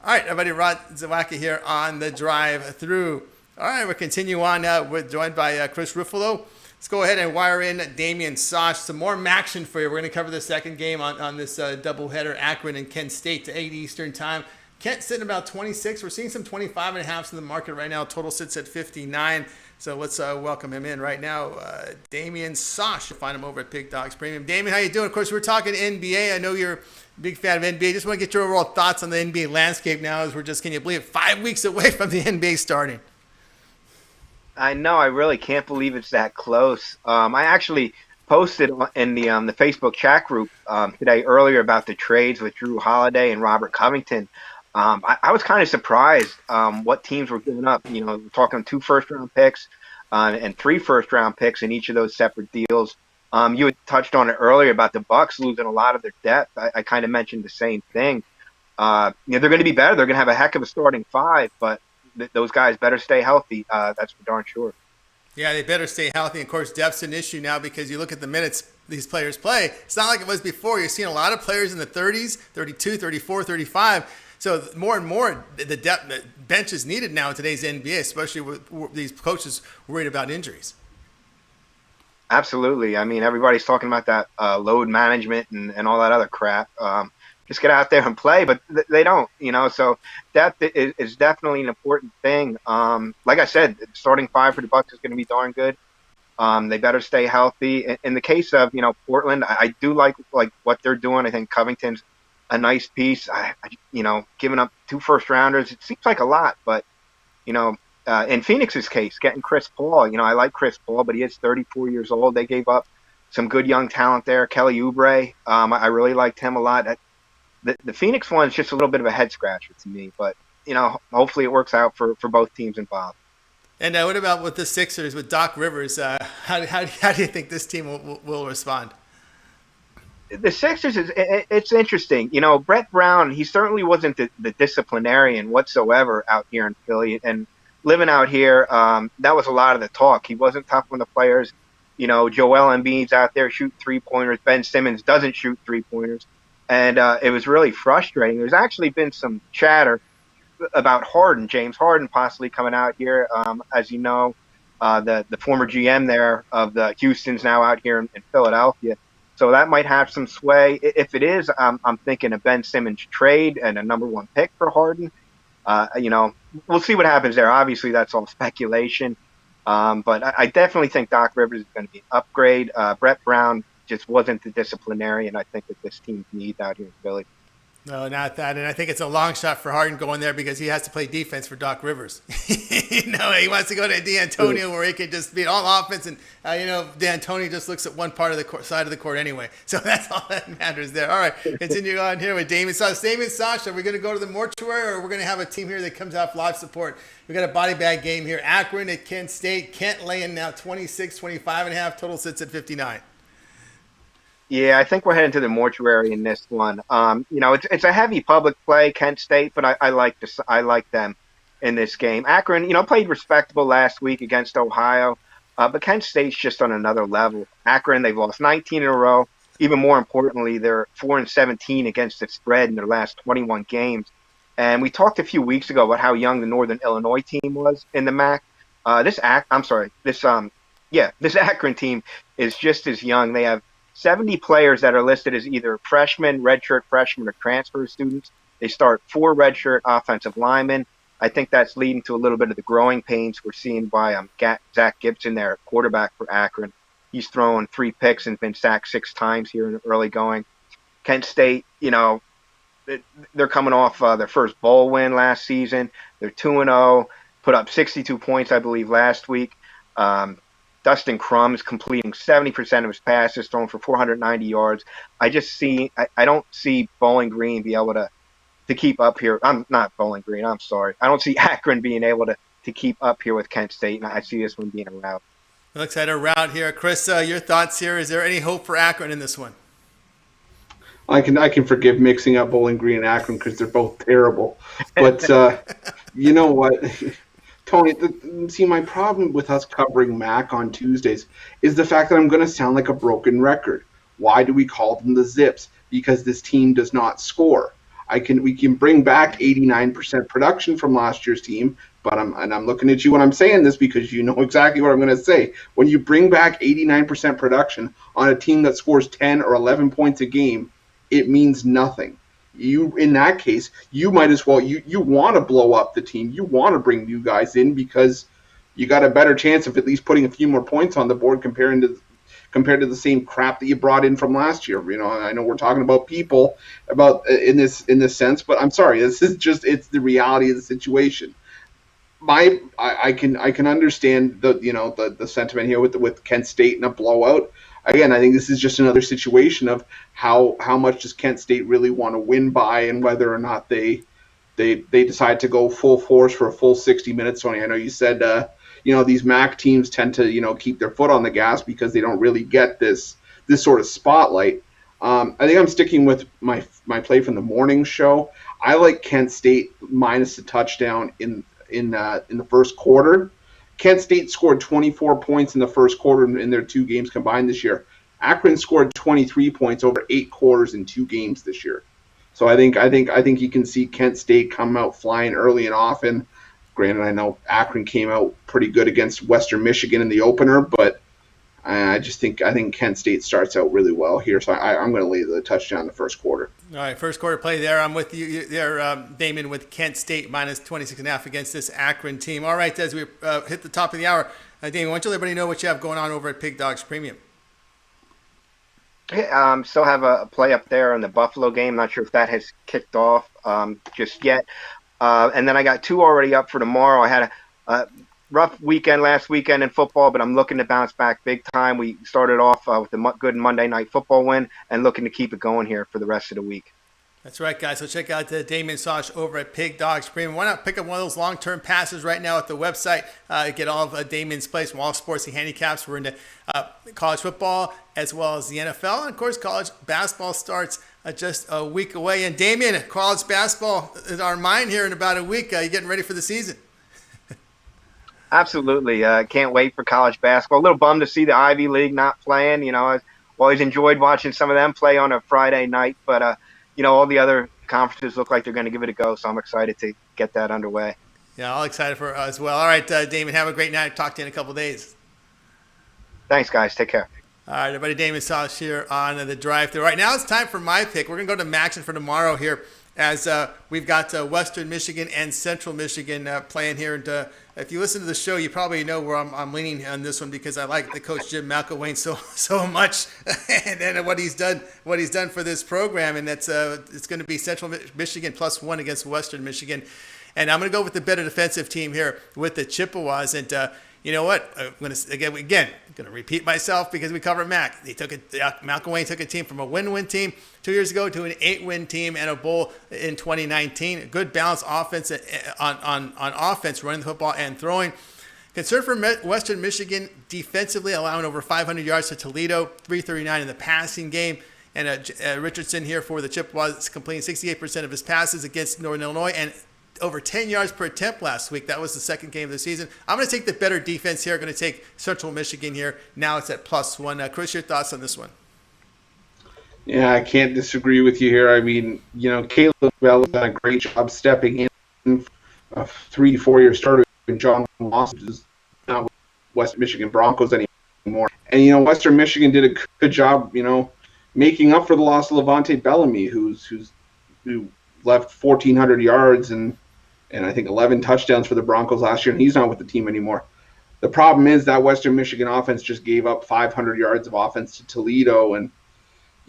All right, everybody. Rod Zawacki here on the drive through. All right, we'll continue on. We're joined by Chris Ruffalo. Let's go ahead and wire in Damian Sosh. Some more action for you. We're going to cover the second game on this doubleheader, Akron and Kent State to 8 Eastern time. Kent sitting about 26. We're seeing some 25.5s in the market right now. Total sits at 59. So let's welcome him in right now. Damian Sosh. You'll find him over at Pig Dogs Premium. Damian, how you doing? Of course, we're talking NBA. I know you're a big fan of NBA. Just want to get your overall thoughts on the NBA landscape now as we're just, can you believe it, 5 weeks away from the NBA starting. I know. I really can't believe it's that close. I actually posted in the Facebook chat group today earlier about the trades with Drew Holiday and Robert Covington. I was kind of surprised what teams were giving up. You know, we're talking 2 first-round picks and 3 first-round picks in each of those separate deals. You had touched on it earlier about the Bucks losing a lot of their depth. I kind of mentioned the same thing. They're going to be better. They're going to have a heck of a starting 5, but those guys better stay healthy. That's for darn sure. Yeah, they better stay healthy. Of course, depth's an issue now because you look at the minutes these players play. It's not like it was before. You're seeing a lot of players in the 30s, 32, 34, 35. So more and more, the bench is needed now in today's NBA, especially with these coaches worried about injuries. Absolutely. I mean, everybody's talking about that load management and all that other crap. Just get out there and play, but they don't, you know. So depth is definitely an important thing. Like I said, starting 5 for the Bucks is going to be darn good. They better stay healthy. In the case of, you know, Portland, I do like what they're doing. I think Covington's a nice piece. You know, giving up 2 first-rounders, it seems like a lot, but, you know, in Phoenix's case, getting Chris Paul, you know, I like Chris Paul, but he is 34 years old. They gave up some good young talent there. Kelly Oubre, I really liked him a lot. The Phoenix one is just a little bit of a head scratcher to me, but, you know, hopefully it works out for both teams involved. And what about with the Sixers with Doc Rivers? How do you think this team will respond? The Sixers it's interesting. You know, Brett Brown, he certainly wasn't the disciplinarian whatsoever out here in Philly, and living out here, that was a lot of the talk. He wasn't tough on the players. You know, Joel Embiid's out there shooting 3-pointers. Ben Simmons doesn't shoot 3-pointers. And it was really frustrating. There's actually been some chatter about Harden, James Harden, possibly coming out here. As you know, the former GM there of the Houston's now out here in Philadelphia. So that might have some sway. If it is, I'm thinking a Ben Simmons trade and a number 1 pick for Harden. You know, we'll see what happens there. Obviously, that's all speculation. But I definitely think Doc Rivers is going to be an upgrade. Brett Brown just wasn't the disciplinarian I think that this team needs out here in Philly. No, not that. And I think it's a long shot for Harden going there because he has to play defense for Doc Rivers. You know, he wants to go to D'Antonio where he can just be all offense. And, you know, D'Antonio just looks at one part of the side of the court anyway. So that's all that matters there. All right, continue on here with Damon Sasha. Damon Sasha, are we going to go to the mortuary or we're going to have a team here that comes out live support? We got a body bag game here. Akron at Kent State. Kent laying now 26, 25.5. Total sits at 59. Yeah, I think we're heading to the mortuary in this one. You know, it's a heavy public play, Kent State, but I like them in this game. Akron, you know, played respectable last week against Ohio, but Kent State's just on another level. Akron, they've lost 19 in a row. Even more importantly, they're 4-17 against the spread in their last 21 games. And we talked a few weeks ago about how young the Northern Illinois team was in the MAC. This Akron team is just as young. They have 70 players that are listed as either freshmen, redshirt freshmen, or transfer students. They start 4 redshirt offensive linemen. I think that's leading to a little bit of the growing pains we're seeing by Zach Gibson there, quarterback for Akron. He's thrown 3 picks and been sacked 6 times here in the early going. Kent State, you know, they're coming off their first bowl win last season. They're 2-0, put up 62 points, I believe, last week. Dustin Crum's completing 70% of his passes, throwing for 490 yards. I don't see Bowling Green be able to keep up here. I'm not Bowling Green. I'm sorry. I don't see Akron being able to keep up here with Kent State, and I see this one being a rout. Looks like a rout here. Chris, your thoughts here? Is there any hope for Akron in this one? I can forgive mixing up Bowling Green and Akron because they're both terrible. But you know what? Tony, see, my problem with us covering MAC on Tuesdays is the fact that I'm going to sound like a broken record. Why do we call them the Zips? Because this team does not score. We can bring back 89% production from last year's team, but I'm looking at you when I'm saying this because you know exactly what I'm going to say. When you bring back 89% production on a team that scores 10 or 11 points a game, it means nothing. In that case, you might as well, you want to blow up the team. You want to bring new guys in because you got a better chance of at least putting a few more points on the board compared to the same crap that you brought in from last year. You know, I know we're talking about people in this sense, but I'm sorry, this is just, it's the reality of the situation. I can understand the sentiment here with Kent State and a blowout. again, I think this is just another situation of how much does Kent State really want to win by, and whether or not they decide to go full force for a full 60 minutes. Tony, I know you said these MAC teams tend to keep their foot on the gas because they don't really get this sort of spotlight. I think I'm sticking with my play from the morning show. I like Kent State minus the touchdown in the first quarter. Kent State scored 24 points in the first quarter in their 2 games combined this year. Akron scored 23 points over 8 quarters in 2 games this year. So I think you can see Kent State come out flying early and often. Granted, I know Akron came out pretty good against Western Michigan in the opener, but I think Kent State starts out really well here. So I'm going to lay the touchdown in the first quarter. All right, first quarter play there. I'm with you there, Damon, with Kent State minus 26.5 against this Akron team. All right, as we hit the top of the hour, Damon, why don't you let everybody know what you have going on over at Pig Dogs Premium? Still have a play up there on the Buffalo game. Not sure if that has kicked off just yet. And then I got 2 already up for tomorrow. I had a rough weekend last weekend in football, but I'm looking to bounce back big time. We started off with a good Monday Night Football win and looking to keep it going here for the rest of the week. That's right, guys. So check out Damon Sosh over at Pig Dogs Premium. Why not pick up one of those long-term passes right now at the website? Get all of Damon's plays from all sports and handicaps. We're into college football as well as the NFL. And, of course, college basketball starts just a week away. And, Damien, college basketball is our mind here in about a week. You getting ready for the season? Absolutely. Can't wait for college basketball. A little bummed to see the Ivy League not playing. I've always enjoyed watching some of them play on a Friday night. But, all the other conferences look like they're going to give it a go. So I'm excited to get that underway. Yeah, all excited for us as well. All right, Damon, have a great night. Talk to you in a couple of days. Thanks, guys. Take care. All right, everybody, Damon Sosh here on the drive-thru. Right now it's time for my pick. We're going to go to Maction for tomorrow here as we've got Western Michigan and Central Michigan playing here. And if you listen to the show, you probably know where I'm leaning on this one because I like the coach Jim McElwain so much, and what he's done for this program. And that's it's going to be Central Michigan +1 against Western Michigan. And I'm going to go with the better defensive team here with the Chippewas. And you know what? I'm going to repeat myself because we covered Mac. McElwain took a team from a win-win team 2 years ago to an 8-win team and a bowl in 2019. A good balanced offense on offense, running the football and throwing. Concern for Western Michigan defensively, allowing over 500 yards to Toledo, 339 in the passing game. And Richardson here for the Chippewas completing 68% of his passes against Northern Illinois and over 10 yards per attempt last week. That was the second game of the season. I'm going to take the better defense here. I'm going to take Central Michigan here. Now it's at +1. Chris, your thoughts on this one? Yeah, I can't disagree with you here. I mean, Caleb Bell has done a great job stepping in a 3-4 year starter in John Moss, which is not with West Michigan Broncos anymore. And, Western Michigan did a good job, making up for the loss of Levante Bellamy, who left 1,400 yards and I think 11 touchdowns for the Broncos last year, and he's not with the team anymore. The problem is that Western Michigan offense just gave up 500 yards of offense to Toledo, and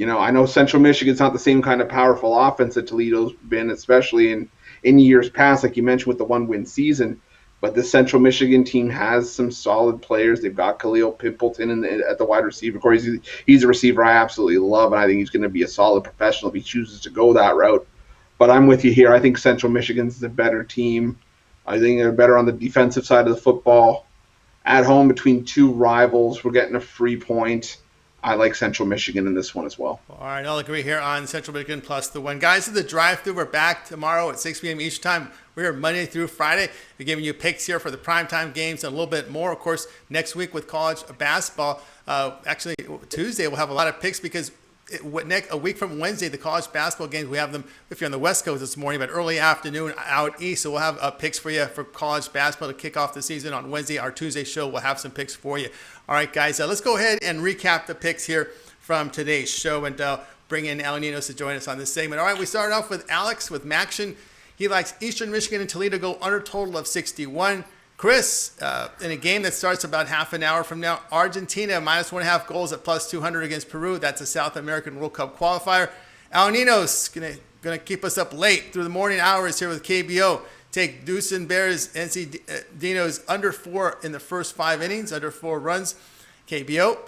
I know Central Michigan's not the same kind of powerful offense that Toledo's been, especially in years past, like you mentioned with the 1-win season. But the Central Michigan team has some solid players. They've got Khalil Pimpleton at the wide receiver. Of course, he's a receiver I absolutely love, and I think he's going to be a solid professional if he chooses to go that route. But I'm with you here. I think Central Michigan's the better team. I think they're better on the defensive side of the football. At home between 2 rivals, we're getting a free point. I like Central Michigan in this one as well. All right, I'll agree here on Central Michigan +1. Guys, at the drive-thru, we're back tomorrow at 6 p.m. each time. We're here Monday through Friday. We're giving you picks here for the primetime games and a little bit more. Of course, next week with college basketball, actually Tuesday, we'll have a lot of picks because a week from Wednesday, the college basketball games, we have them, if you're on the West Coast this morning, but early afternoon out east. So we'll have picks for you for college basketball to kick off the season on Wednesday. Our Tuesday show, we'll have some picks for you. All right, guys, let's go ahead and recap the picks here from today's show and bring in Alaninos to join us on this segment. All right, we started off with Alex with Maction. He likes Eastern Michigan and Toledo go under total of 61. Chris, in a game that starts about half an hour from now, Argentina -1.5 goals at +200 against Peru. That's a South American World Cup qualifier. Alaninos gonna keep us up late through the morning hours here with KBO. Take Deucin Bears, NC Dinos under 4 in the first 5 innings, under 4 runs. KBO.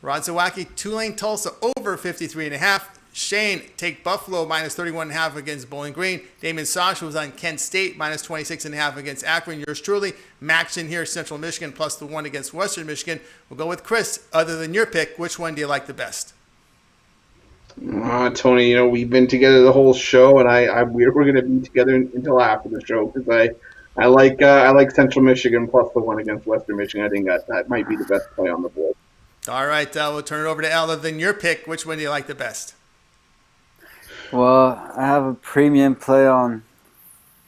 Rod Zawacki, Tulane Tulsa over 53.5. Shane, take Buffalo minus 31.5 against Bowling Green. Damon Sasha was on Kent State minus 26.5 against Akron. Yours truly, Max in here, Central Michigan plus the 1 against Western Michigan. We'll go with Chris. Other than your pick, which one do you like the best? Tony, we've been together the whole show, and we're going to be together until after the show because I like Central Michigan plus the 1 against Western Michigan. I think that might be the best play on the board. All right, we'll turn it over to Al. Other than your pick, which one do you like the best? Well, I have a premium play on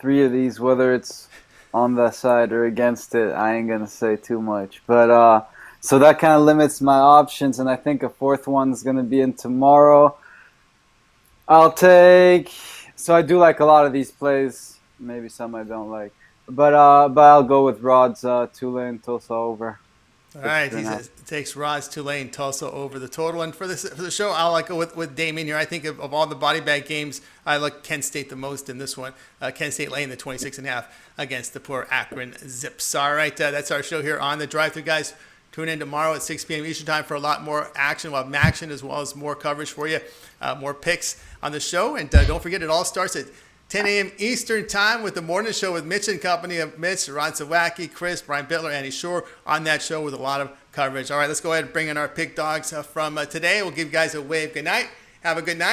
3 of these, whether it's on the side or against it. I ain't gonna say too much, but so that kind of limits my options, and I think a 4th one's gonna be in tomorrow. So I do like a lot of these plays. Maybe some I don't like, but I'll go with Rod's Tulane Tulsa over. All right, he takes Rod's Tulane Tulsa over the total. And for the show, I'll like go with Damien here. I think of all the body bag games, I like Kent State the most in this one. Kent State laying the 26.5 against the poor Akron Zips. All right, that's our show here on the Drive-Thru, guys. Tune in tomorrow at 6 p.m. Eastern Time for a lot more action. We'll have Maction as well as more coverage for you, more picks on the show. And don't forget, it all starts at 10 a.m. Eastern Time with the morning show with Mitch and company of Mitch, Ron Zawacki, Chris, Brian Bittler, Andy Shore on that show with a lot of coverage. All right, let's go ahead and bring in our pick dogs from today. We'll give you guys a wave. Good night. Have a good night.